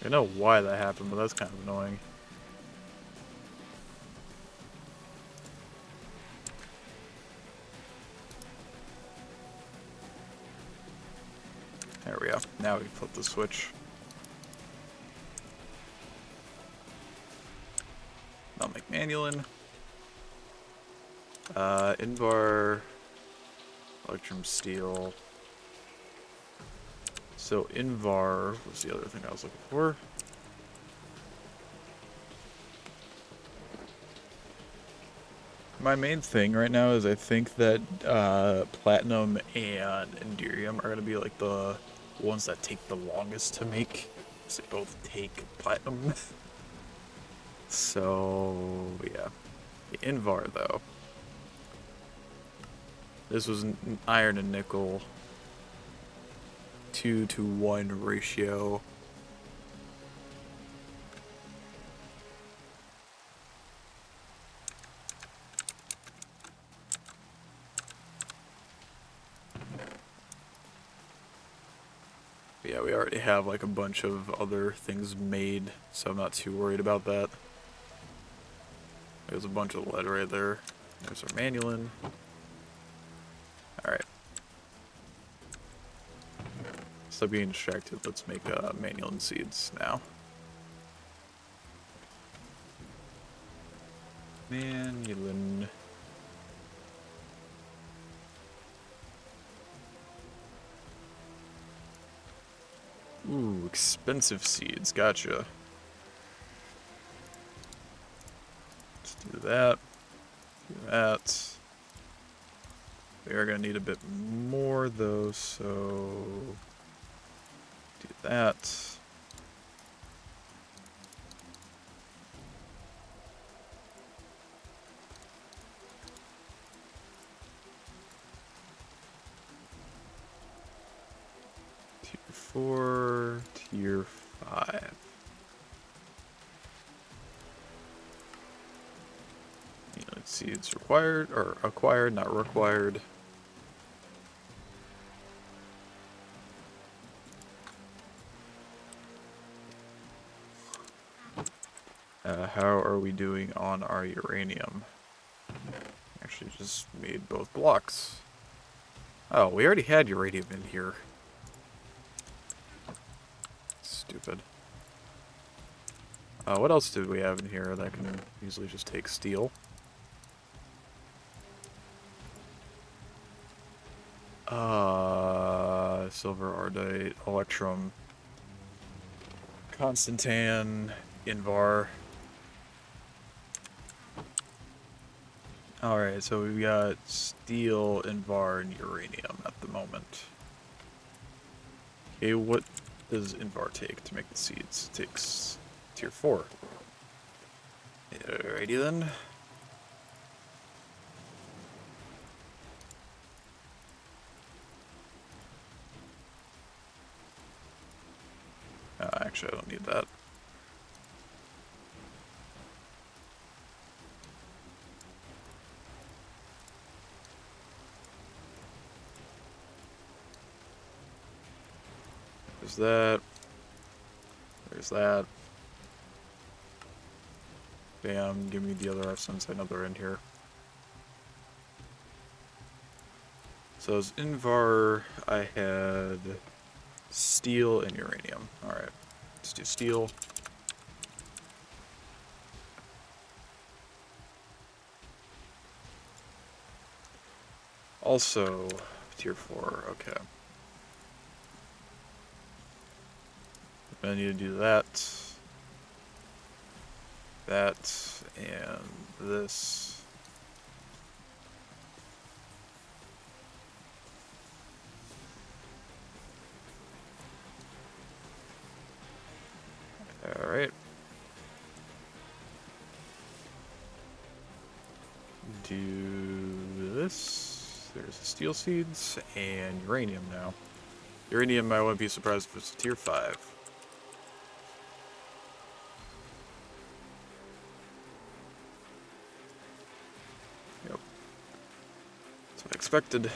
I know why that happened, but that's kind of annoying. There we go. Now we can flip the switch. I'll make Manulin. Invar. Electrum Steel. So Invar was the other thing I was looking for. My main thing right now is I think that Platinum and Enderium are going to be like the ones that take the longest to make. So they both take Platinum. So, yeah. The Invar, though. This was an iron and nickel 2-to-1 ratio. But yeah, we already have like a bunch of other things made, so I'm not too worried about that. There's a bunch of lead right there. There's our Manulin. Alright. Stop being distracted. Let's make Manulin seeds now. Manulin. Ooh, expensive seeds. Gotcha. Let's do that. Do that. We are going to need a bit more, though, so do that. Tier 4, Tier 5. Let's see, it's required, or acquired, not required. How are we doing on our uranium? Actually, just made both blocks. Oh, we already had uranium in here. Stupid. What else did we have in here that can easily just take steel? Silver ardite, electrum, Constantan, Invar. Alright, so we've got steel, Invar, and uranium at the moment. Okay, what does Invar take to make the seeds? It takes tier 4. Alrighty then. Actually, I don't need that. There's that. There's that. Bam, give me the other essence. I know they're in here. So as Invar, I had steel and uranium. Alright, let's do steel. Also, tier 4, okay. I need to do that, and this. Alright. Do this. There's the steel seeds and uranium now. Uranium, I wouldn't be surprised if it's a tier 5. Yep. That's what I expected.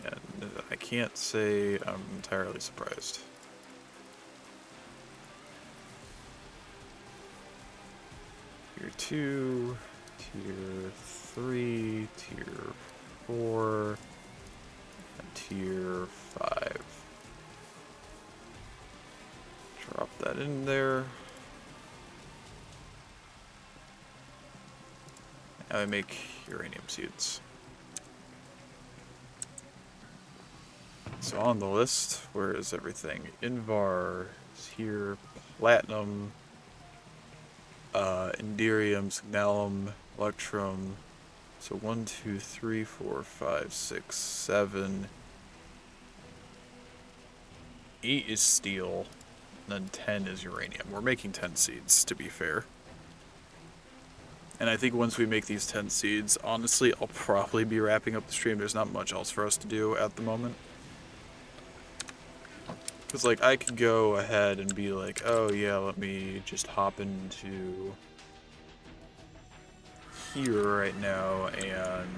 And I can't say I'm entirely surprised. Tier 2, tier 3, tier 4, and tier 5. Drop that in there. Now I make uranium seeds. So on the list, where is everything? Invar is here, platinum, Indirium, Signalum, Electrum. So 1, 2, 3, 4, 5, 6, 7. 8 is steel, and then 10 is uranium. We're making 10 seeds, to be fair. And I think once we make these 10 seeds, honestly, I'll probably be wrapping up the stream. There's not much else for us to do at the moment. Because, like, I could go ahead and be like, oh, yeah, let me just hop into here right now and,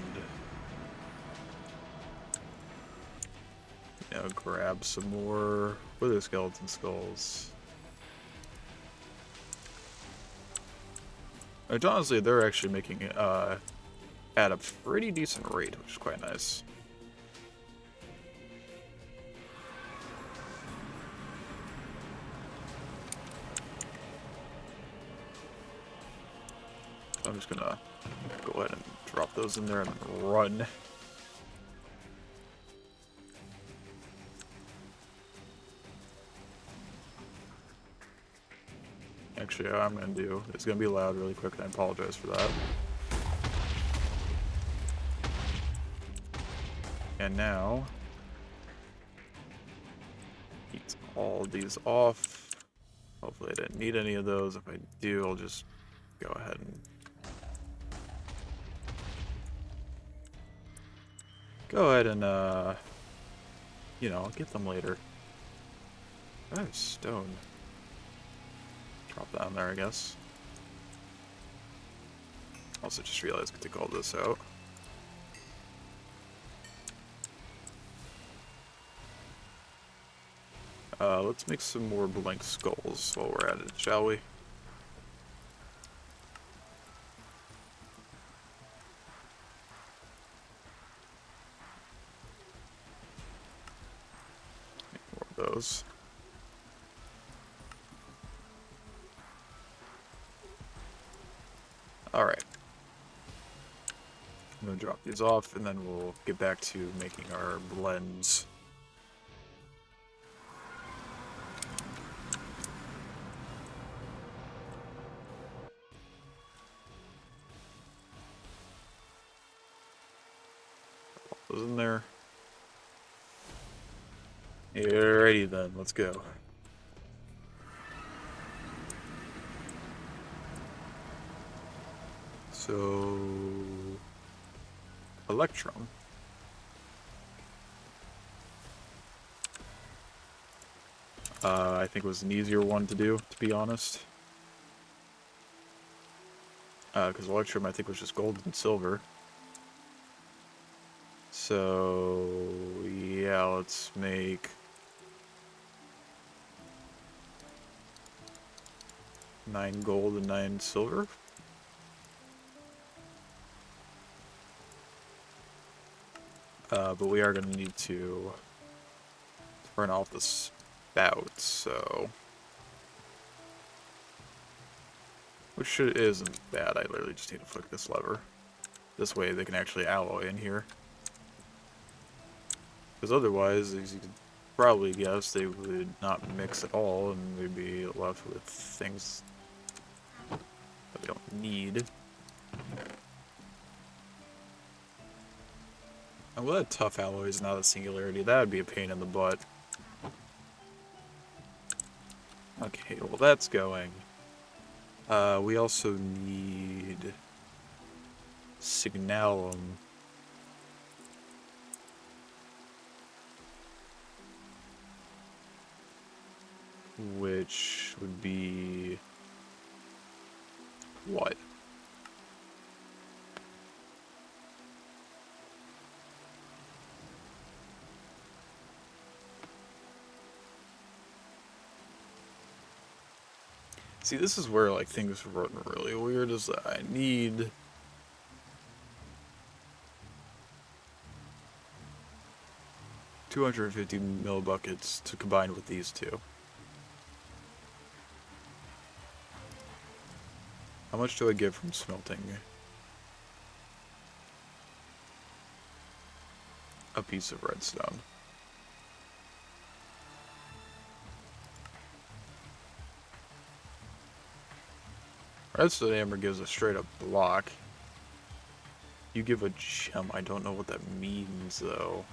you know, grab some more wither skeleton skulls. Which, honestly, they're actually making it at a pretty decent rate, which is quite nice. I'm just gonna go ahead and drop those in there and run. Actually, what I'm gonna do, it's gonna be loud really quick, and I apologize for that. And now, eat all these off. Hopefully I didn't need any of those. If I do, I'll just go ahead and you know, I'll get them later. I have stone. Drop that on there, I guess. Also just realized I could take all this out. Let's make some more blank skulls while we're at it, shall we? Make more of those. Alright. I'm gonna drop these off, and then we'll get back to making our blends. those in there. Alrighty then, let's go. So, Electrum. I think was an easier one to do, to be honest. Because Electrum, I think, was just gold and silver. So, yeah, let's make 9 gold and 9 silver. But we are going to need to turn off the spout, so... Which isn't bad, I literally just need to flick this lever. This way they can actually alloy in here. Because otherwise, as you could probably guess, they would not mix at all, and we'd be left with things that we don't need. And with that tough alloys, not a singularity, that would be a pain in the butt. Okay, well that's going. We also need Signalum. Which would be... what? See, this is where, like, things are running really weird, is that I need... $250 millibuckets to combine with these two. How much do I get from smelting a piece of redstone? Redstone hammer gives a straight up block. You give a gem. I don't know what that means though.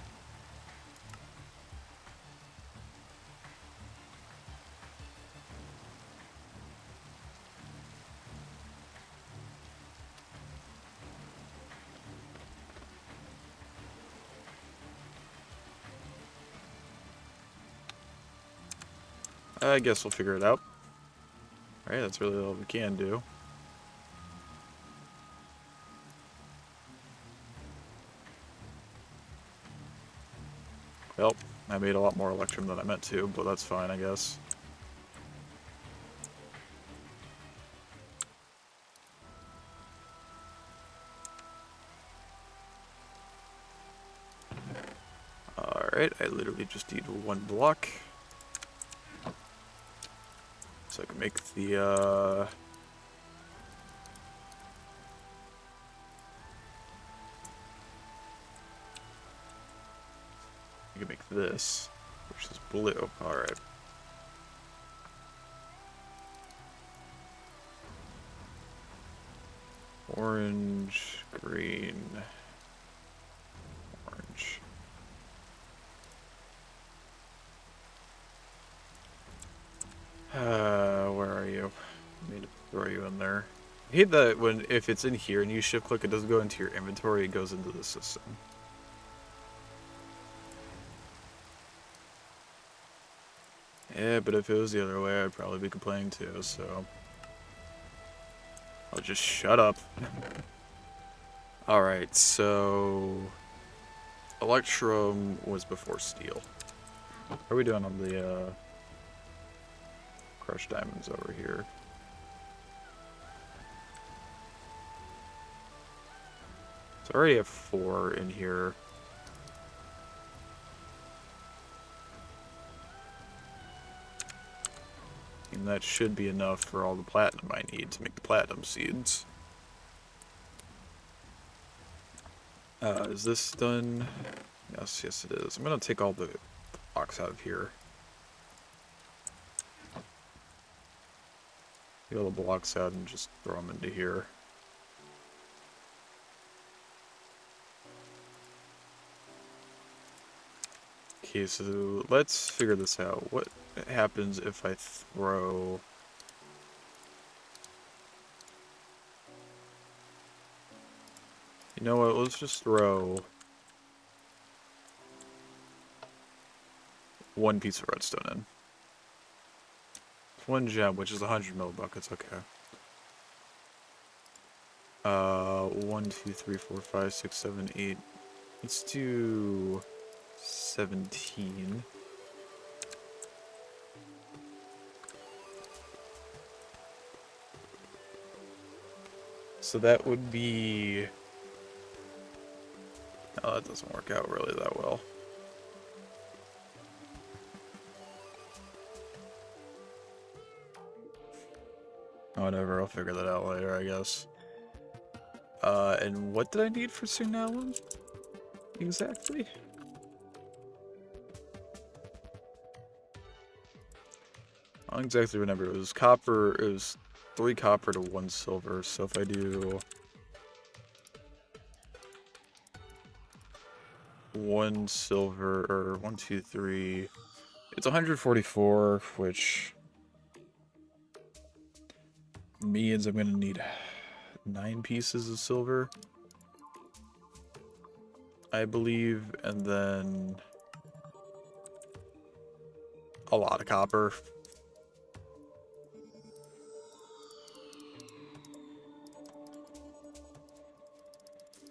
I guess we'll figure it out. Alright, that's really all we can do. Well, I made a lot more Electrum than I meant to, but that's fine, I guess. Alright, I literally just need one block. So I can make the, I can make this, which is blue. Alright. Orange, green, orange. Where are you? I need to throw you in there. I hate that if it's in here and you shift click, it doesn't go into your inventory, it goes into the system. Yeah, but if it was the other way, I'd probably be complaining too, so... I'll just shut up. Alright, so... Electrum was before steel. How are we doing on the, crushed diamonds over here? So I already have 4 in here. And that should be enough for all the platinum I need to make the platinum seeds. Is this done? Yes, yes it is. I'm gonna take all the blocks out of here. Get all the blocks out and just throw them into here. Okay, so let's figure this out. What happens if I throw... You know what, let's just throw one piece of redstone in. One gem, which is 100 millibuckets, okay. 1, 2, 3, 4, 5, 6, 7, 8. Let's do 17. So that would be... Oh, that doesn't work out really that well. Whatever, I'll figure that out later, I guess. And what did I need for Signalum? Exactly? I don't exactly remember. It was copper, it was 3 copper to 1 silver, so if I do 1 silver, or 1, 2, 3, it's 144, which means I'm gonna need 9 pieces of silver, I believe, and then a lot of copper.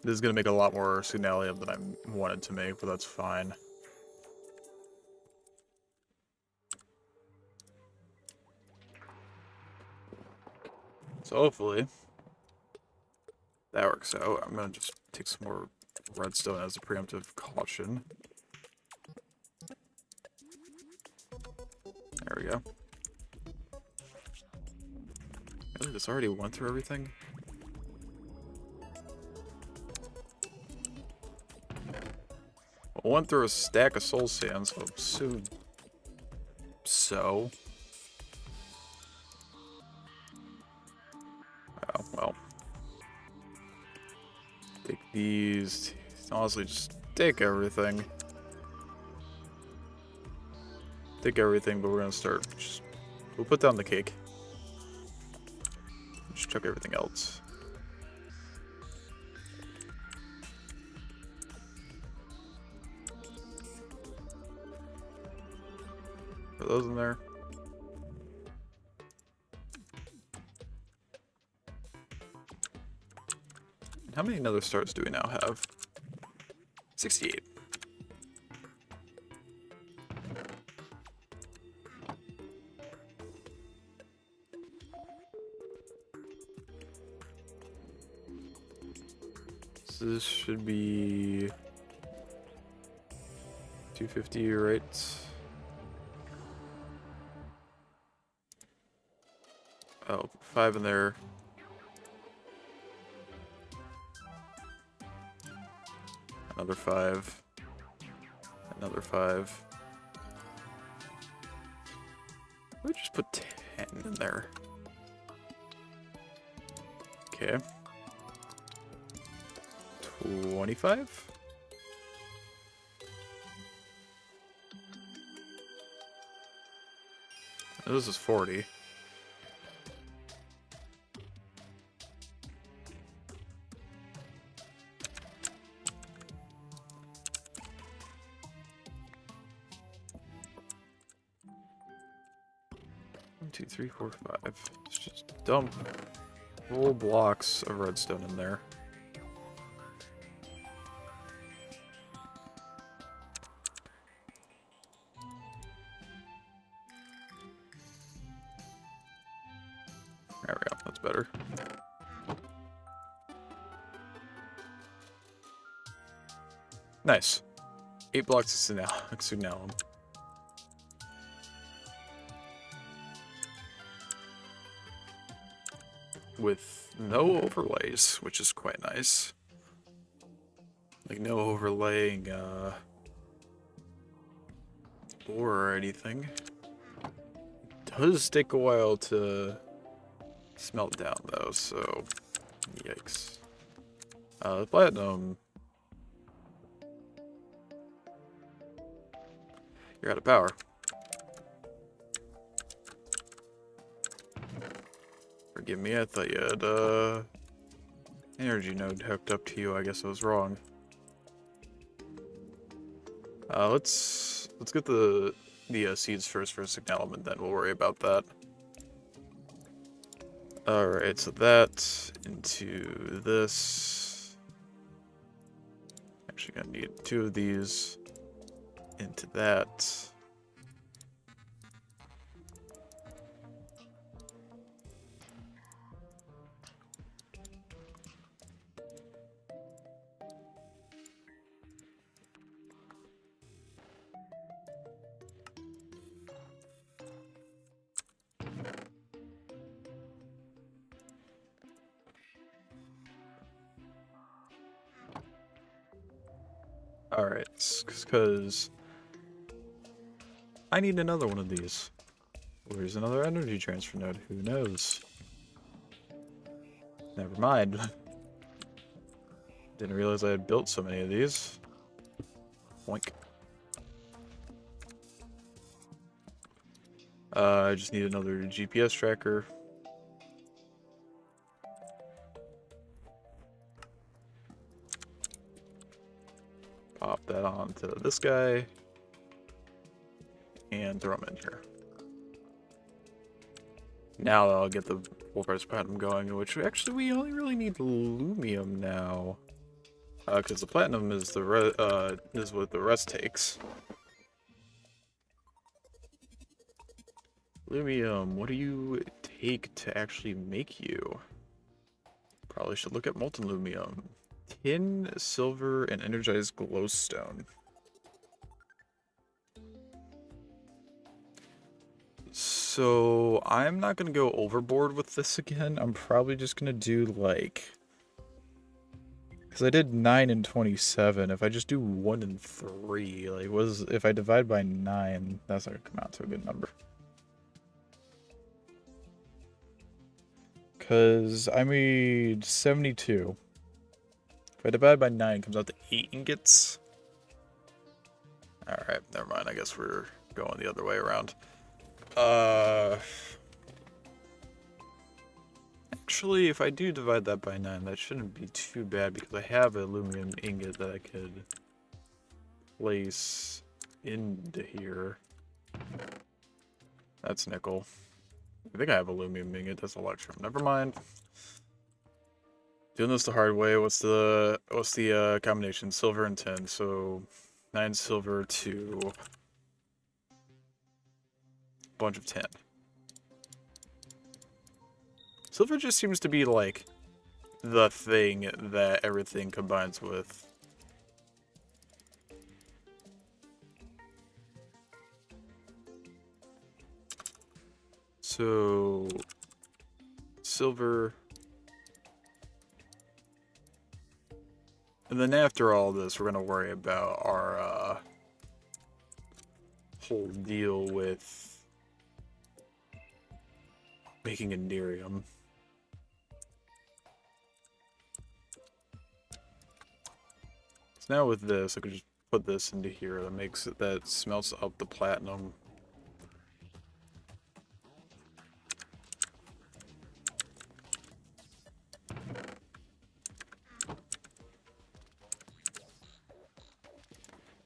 This is gonna make a lot more Signalium than I wanted to make, but that's fine. So hopefully that works out. I'm gonna just take some more redstone as a preemptive caution. There we go. Really, this already went through everything? Well, went through a stack of soul sand, so oh, well. Take these. Honestly, just take everything. Take everything, but we're gonna start. We'll put down the cake. Just chuck everything else. Are those in there? How many nether stars do we now have? 68. So this should be 250, right? Oh, 5 in there. Another 5. Another 5. We just put 10 in there. Okay. 25? This is 40. One, two, three, four, 5. Let's just dump whole blocks of redstone in there. There we go, that's better. Nice. 8 blocks of Signalum. With no overlays, which is quite nice. Like no overlaying or anything. It does take a while to smelt down though, so yikes. The platinum. You're out of power. Forgive me, I thought you had, energy node hooked up to you. I guess I was wrong. Let's get the seeds first for a signal element, then we'll worry about that. Alright, so that into this. Actually gonna need 2 of these into that. Alright, because I need another one of these. Where's another energy transfer node? Who knows? Never mind. Didn't realize I had built so many of these. Boink. I just need another GPS tracker. Pop that onto this guy. And throw him in here. Now I'll get the full price platinum going, which actually we only really need lumium now. Because the platinum is is what the rest takes. Lumium, what do you take to actually make you? Probably should look at molten lumium. Tin, silver, and energized glowstone. So I'm not gonna go overboard with this again. I'm probably just gonna do like, because I did 9 and 27. If I just do 1 and 3, like if I divide by 9, that's not gonna come out to a good number. Because I made 72. If I divide by 9, it comes out to 8 ingots. Alright, never mind. I guess we're going the other way around. Actually, if I do divide that by 9, that shouldn't be too bad because I have a aluminum ingot that I could place into here. That's nickel. I think I have aluminum ingot. That's electrum. Never mind. Doing this the hard way. What's the combination? Silver and tin. So 9 silver to a bunch of tin. Silver just seems to be like the thing that everything combines with. So silver. And then after all this, we're going to worry about our whole deal with making Enderium. So now with this, I could just put this into here. That smelts up the platinum.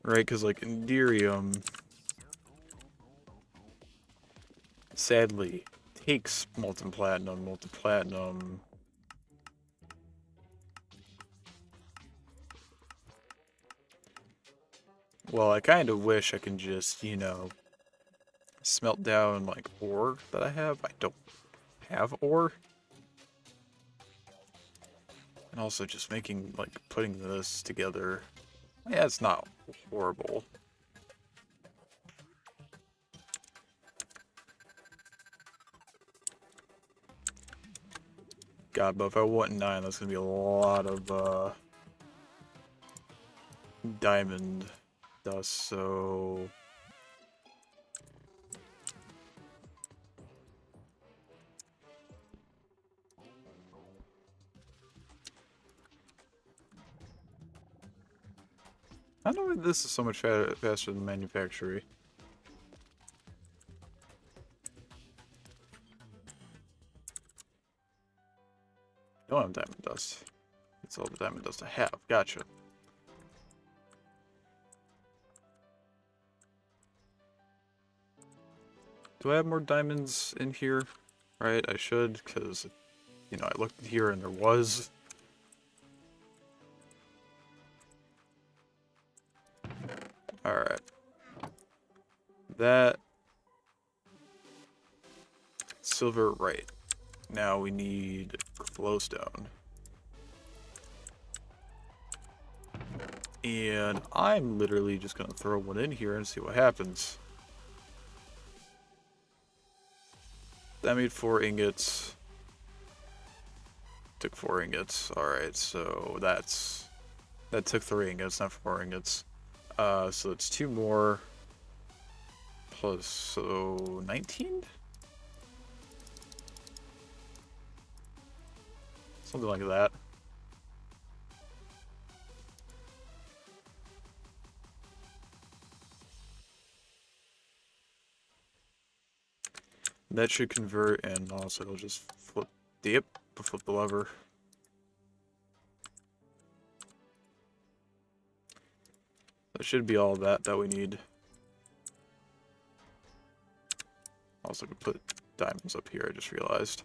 Right, because like Enderium sadly takes molten platinum. Well, I kind of wish I can just, you know, smelt down like ore that I have. I don't have ore. And also just putting this together. Yeah, it's not horrible. God, but if I want 9, that's gonna be a lot of diamond dust, so I don't know why this is so much faster than manufacturing. Don't have diamond dust. That's all the diamond dust I have. Gotcha. Do I have more diamonds in here? Right, I should, because, you know, I looked here and there was. Alright. That. Silver, right. Now we need glowstone. And I'm literally just going to throw one in here and see what happens. That made 4 ingots. Took 4 ingots. Alright, so that took 3 ingots, not 4 ingots. So it's 2 more. Plus, so 19? Something like that. That should convert, and also it'll just flip flip the lever. That should be all that we need. Also could put diamonds up here, I just realized.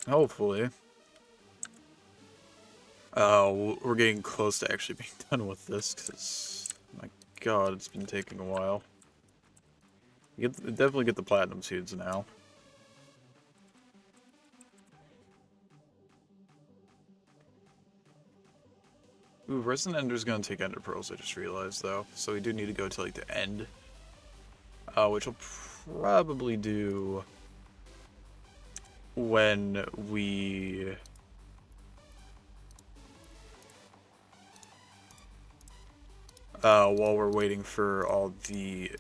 Hopefully. We're getting close to actually being done with this, because, my god, it's been taking a while. Definitely get the platinum seeds now. Ooh, Resin Ender's gonna take Ender Pearls, I just realized, though. So we do need to go to, like, the end. Which will probably do when we... while we're waiting for all the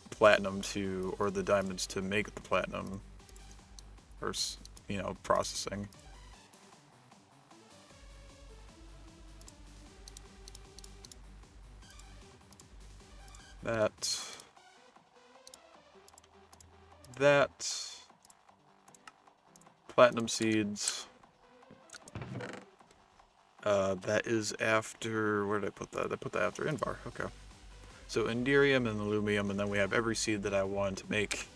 platinum to, or the diamonds to make the platinum, or, you know, processing. That platinum seeds. That is after, where did I put that? I put that after Invar, okay. So Enderium and Illumium, and then we have every seed that I want to make.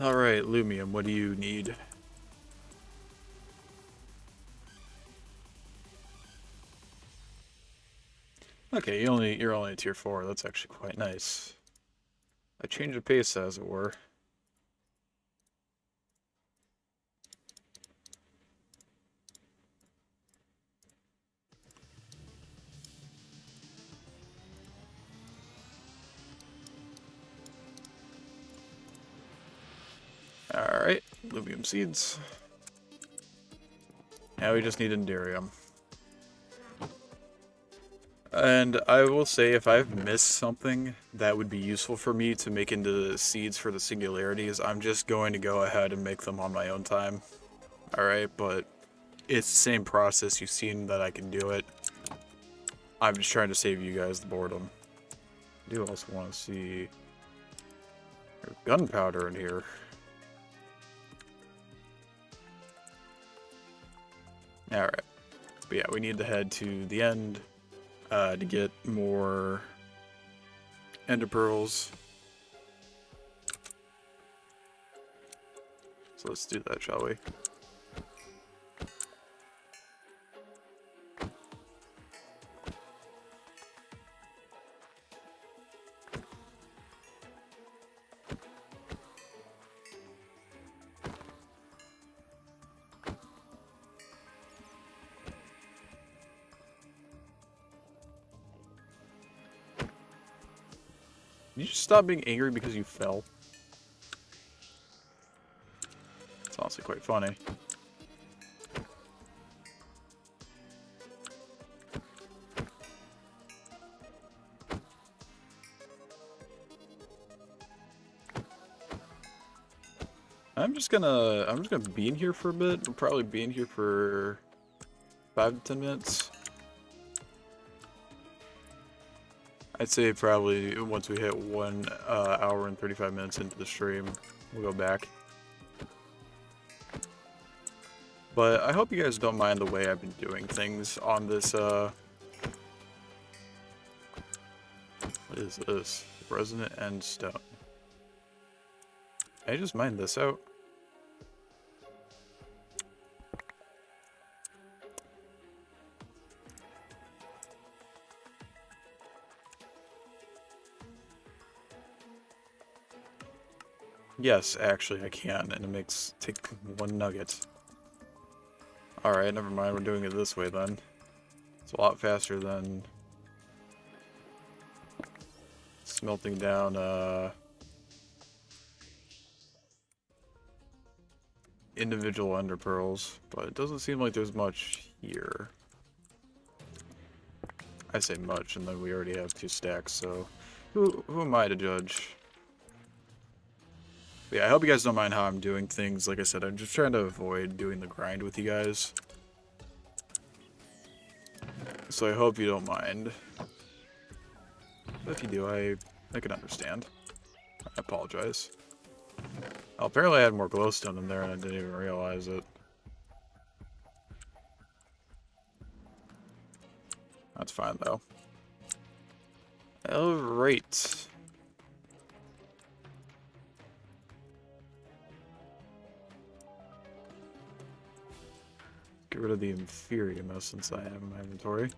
Alright, Lumium, what do you need? Okay, you're only at tier 4, that's actually quite nice. A change of pace, as it were. Alright, Lumium seeds. Now we just need Enderium. And I will say, if I've missed something that would be useful for me to make into seeds for the singularities, I'm just going to go ahead and make them on my own time. Alright, but it's the same process. You've seen that I can do it. I'm just trying to save you guys the boredom. I do also want to see gunpowder in here. Alright. But yeah, we need to head to the end to get more Ender Pearls. So let's do that, shall we? You just stop being angry because you fell. It's honestly quite funny. I'm just gonna be in here for a bit. We'll probably be in here for 5 to 10 minutes. I'd say probably once we hit 1 hour and 35 minutes into the stream, we'll go back. But I hope you guys don't mind the way I've been doing things on this, what is this? Resonant End Stone. Can I just mine this out? Yes, actually I can, and it makes take 1 nugget. Alright, never mind, we're doing it this way then. It's a lot faster than smelting down individual ender pearls, but it doesn't seem like there's much here. I say much, and then we already have 2 stacks, so who am I to judge? But yeah, I hope you guys don't mind how I'm doing things. Like I said, I'm just trying to avoid doing the grind with you guys. So I hope you don't mind. But if you do, I can understand. I apologize. Oh, apparently I had more glowstone in there and I didn't even realize it. That's fine though. Alright. Get rid of the Inferium Essence I have in my inventory.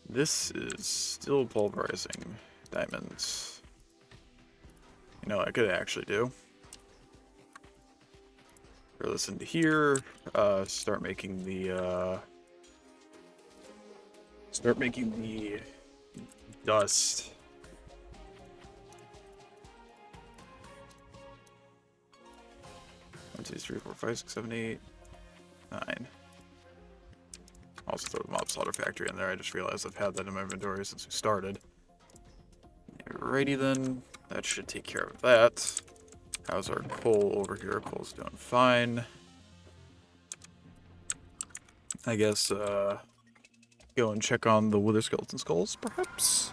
This is still pulverizing diamonds. You know what I could actually do? Throw this into here, start making the dust. One, two, three, four, five, six, seven, eight, 9. Also throw the Mob Slaughter Factory in there. I just realized I've had that in my inventory since we started. Alrighty then, that should take care of that. How's our coal over here? Coal's doing fine. I guess, go and check on the Wither Skeleton Skulls, perhaps?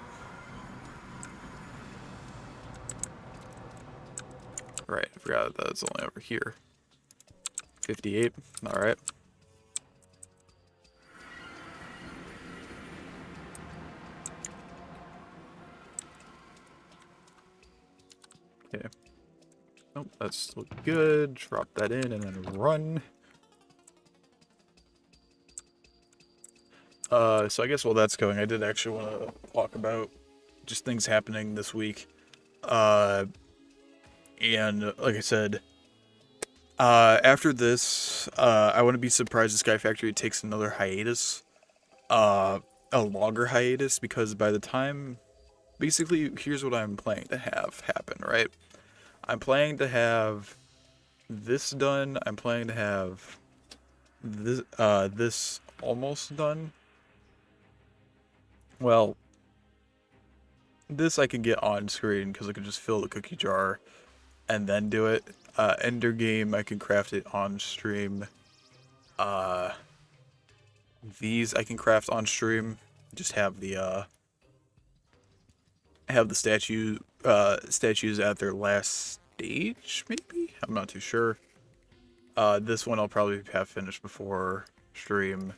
Right, I forgot that it's only over here. 58, alright. Okay. Nope, that's looking good. Drop that in and then run. So I guess while that's going, I did actually want to talk about just things happening this week. And like I said, after this, I wouldn't be surprised if Sky Factory takes another hiatus. A longer hiatus, because by the time... Basically, here's what I'm planning to have happen, right? I'm planning to have this done. I'm planning to have this almost done. Well, this I can get on screen because I can just fill the cookie jar and then do it. Ender game, I can craft it on stream. These I can craft on stream. Just have the statues at their last stage, maybe? I'm not too sure. This one I'll probably have finished before stream.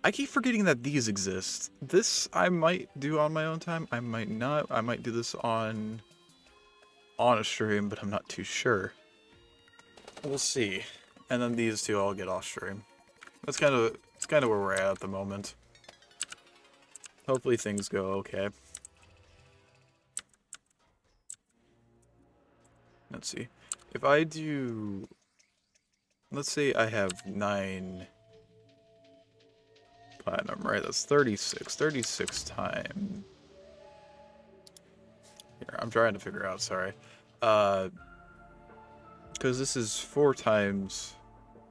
I keep forgetting that these exist. This I might do on my own time. I might not. I might do this on a stream, but I'm not too sure. We'll see. And then these two I'll get off stream. It's kind of where we're at the moment. Hopefully things go okay. Let's see. If I do... Let's say I have 9 platinum, right? That's 36. 36 times... Here, I'm trying to figure out, sorry. Because this is 4 times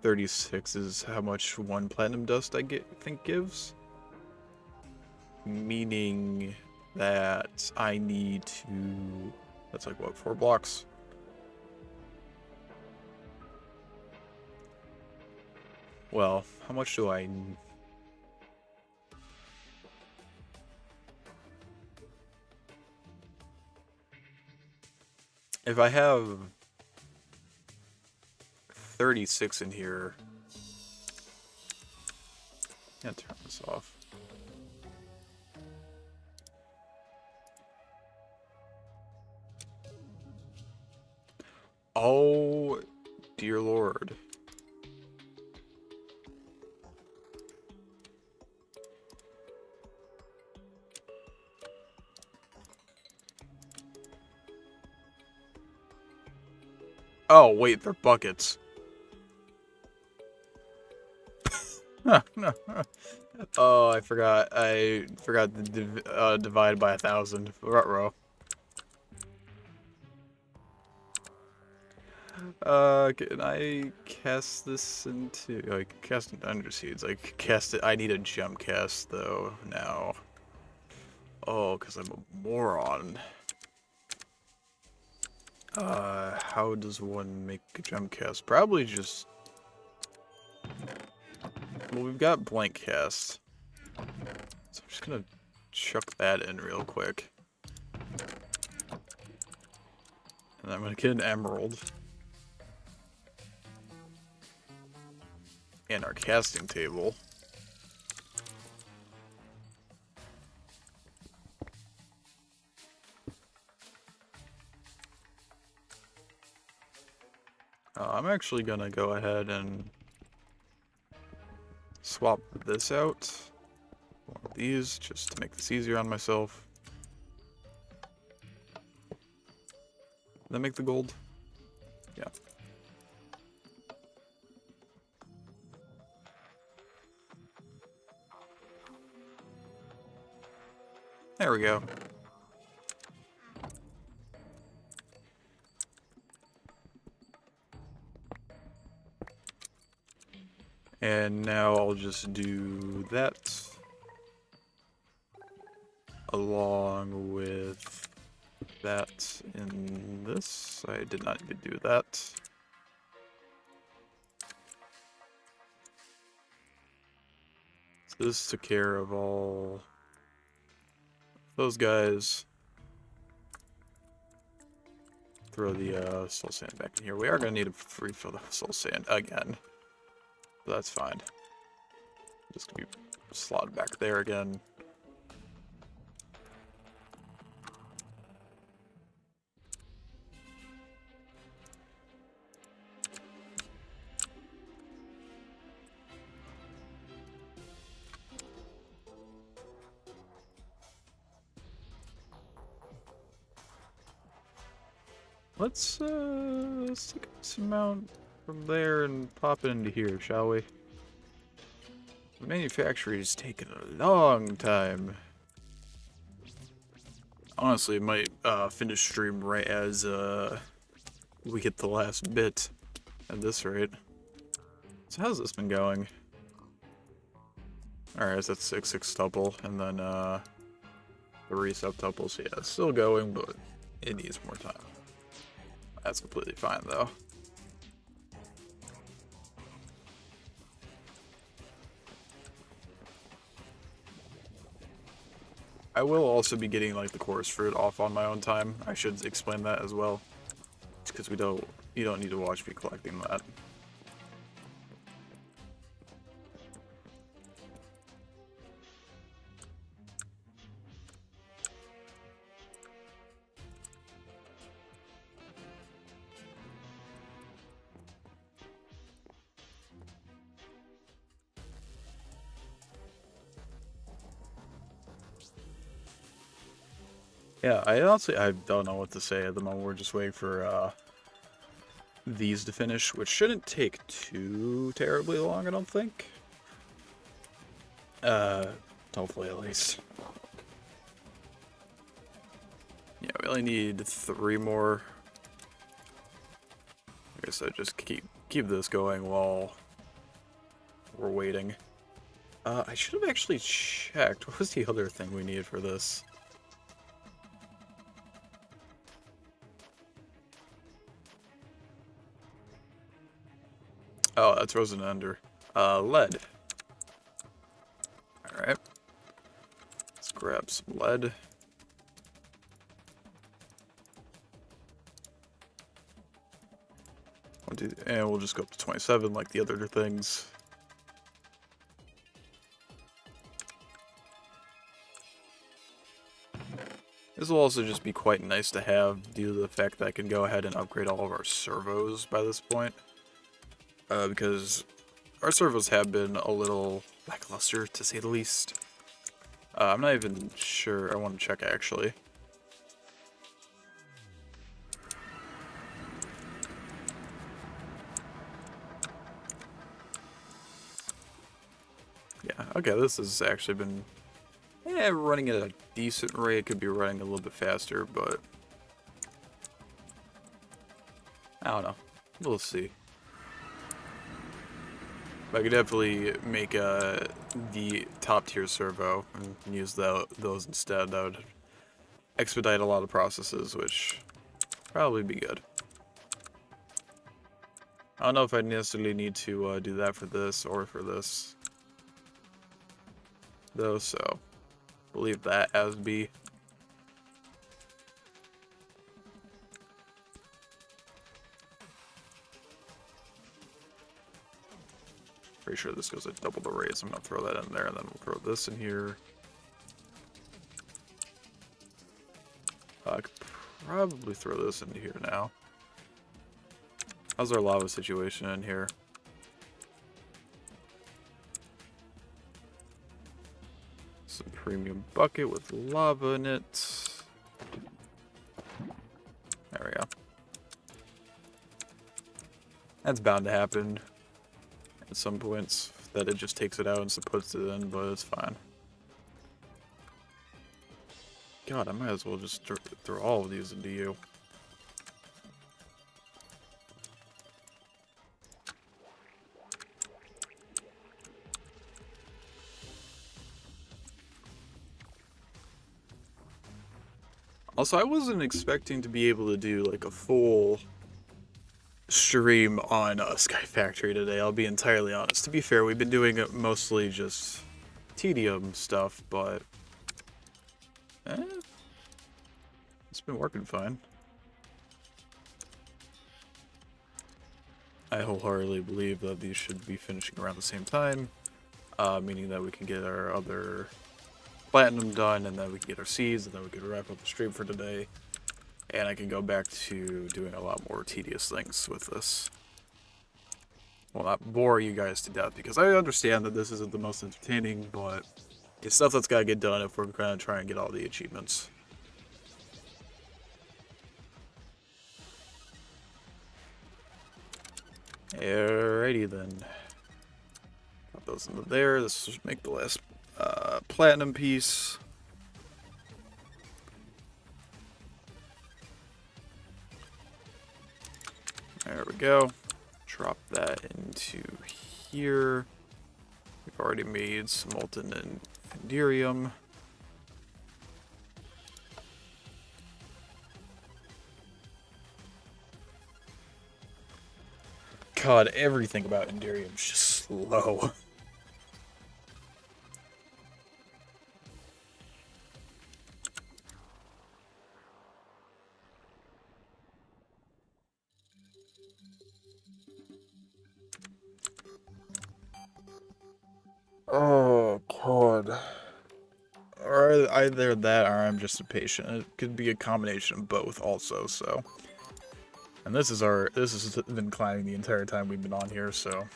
36 is how much 1 platinum dust I think gives. Meaning that I need to... That's like, what, 4 blocks? Well, how much do I... If I have 36 in here... I'm gonna turn this off. Oh, dear Lord. Oh, wait, they're buckets. No. Oh, I forgot. I forgot to divide by 1,000. Ruh-roh. Can I cast this into... I can cast into Underseeds. I can cast it... I need a gem cast, though, now. Oh, because I'm a moron. How does one make a gem cast? Probably just... Well, we've got blank cast. So I'm just gonna chuck that in real quick. And I'm gonna get an emerald. And our casting table. I'm actually gonna go ahead and swap this out. One of these, just to make this easier on myself. Then make the gold? Yeah. There we go. And now I'll just do that along with that in this. I did not need to do that. So this took care of all those guys. Throw the soul sand back in here. We are going to need to refill the soul sand again. But that's fine. Just going to be slotted back there again. Let's take this amount from there and pop it into here, shall we? The manufacturing's taken a long time. Honestly, it might finish stream right as we get the last bit at this rate. So how's this been going? Alright, so that's 6 tuple, and then 3 subtuples. Yeah, it's still going, but it needs more time. That's completely fine, though. I will also be getting, like, the chorus fruit off on my own time. I should explain that as well. Because you don't need to watch me collecting that. Yeah, I don't know what to say at the moment. We're just waiting for these to finish, which shouldn't take too terribly long, I don't think. Hopefully at least. Yeah, we only need 3 more. I guess I just keep this going while we're waiting. I should have actually checked. What was the other thing we needed for this? Oh, that's Frozen Ender. Lead. Alright. Let's grab some lead. And we'll just go up to 27 like the other things. This will also just be quite nice to have due to the fact that I can go ahead and upgrade all of our servos by this point. Because our servos have been a little lackluster, to say the least. I'm not even sure. I want to check, actually. Yeah, okay, this has actually been running at a decent rate. It could be running a little bit faster, but I don't know. We'll see. But I could definitely make the top tier servo and use those instead. That would expedite a lot of processes, which probably be good. I don't know if I necessarily need to do that for this or for this, though, so we'll leave that as be. Pretty sure this goes at double the rate, so I'm going to throw that in there, and then we'll throw this in here. I could probably throw this into here now. How's our lava situation in here? Some premium bucket with lava in it. There we go. That's bound to happen at some points, that it just takes it out and puts it in, but it's fine. God, I might as well just throw all of these into you. Also, I wasn't expecting to be able to do like a full stream on Sky Factory today, I'll be entirely honest. To be fair, we've been doing it mostly just tedium stuff, but it's been working fine. I wholeheartedly believe that these should be finishing around the same time, meaning that we can get our other platinum done, and then we can get our seeds, and then we can wrap up the stream for today. And I can go back to doing a lot more tedious things with this. Well, not bore you guys to death, because I understand that this isn't the most entertaining, but it's stuff that's got to get done if we're going to try and get all the achievements. Alrighty then. Put those into there. This will make the last platinum piece. There we go. Drop that into here. We've already made some molten and Enderium. God, everything about Enderium is just slow. Oh, God. Or either that or I'm just impatient. It could be a combination of both also, so. And this has been climbing the entire time we've been on here, so.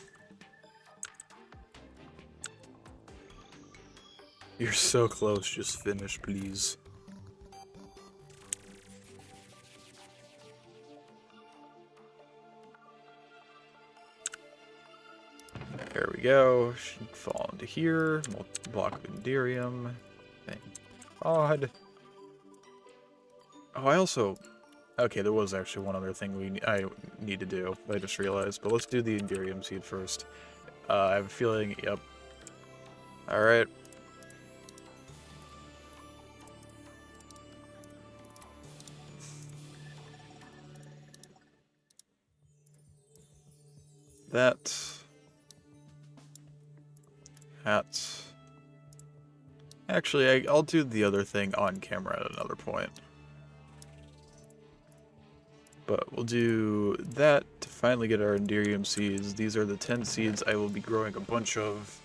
You're so close, just finish, please. There we go. Should fall into here. Block of Enderium. Thank God. Oh, I also... Okay, there was actually one other thing I need to do. I just realized. But let's do the Enderium seed first. I have a feeling... Yep. Alright. That... at... Actually, I'll do the other thing on camera at another point. But we'll do that to finally get our Enderium seeds. These are the 10 seeds I will be growing a bunch of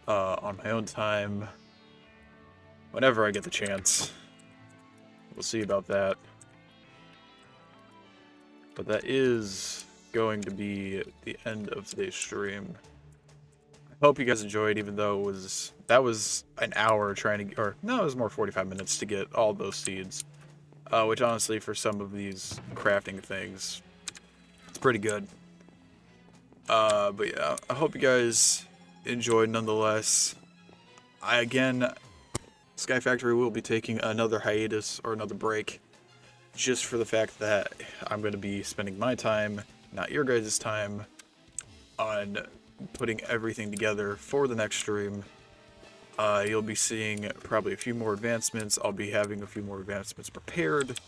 on my own time whenever I get the chance. We'll see about that. But that is going to be the end of today's stream. I hope you guys enjoyed, even though that was an hour trying to, or no, it was more 45 minutes to get all those seeds. Which honestly, for some of these crafting things, it's pretty good. But yeah, I hope you guys enjoyed nonetheless. Again, Sky Factory will be taking another hiatus or another break, just for the fact that I'm going to be spending my time, not your guys' time, on putting everything together for the next stream. You'll be seeing probably a few more advancements. I'll be having a few more advancements prepared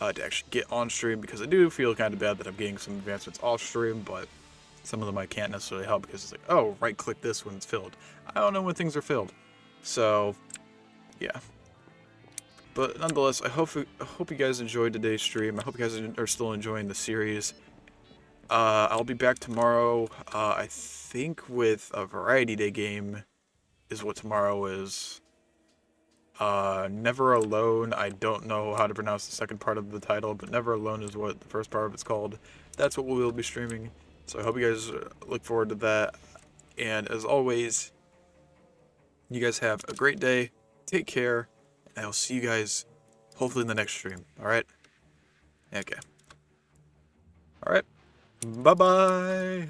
to actually get on stream, because I do feel kind of bad that I'm getting some advancements off stream, but some of them I can't necessarily help because it's like, oh, right click this when it's filled. I don't know when things are filled. So, yeah. But nonetheless, I hope you guys enjoyed today's stream. I hope you guys are still enjoying the series. I'll be back tomorrow, I think with a Variety Day game is what tomorrow is. Never Alone, I don't know how to pronounce the second part of the title, but Never Alone is what the first part of it's called. That's what we will be streaming. So I hope you guys look forward to that. And as always, you guys have a great day. Take care. And I'll see you guys hopefully in the next stream. Alright? Okay. Alright. Bye-bye.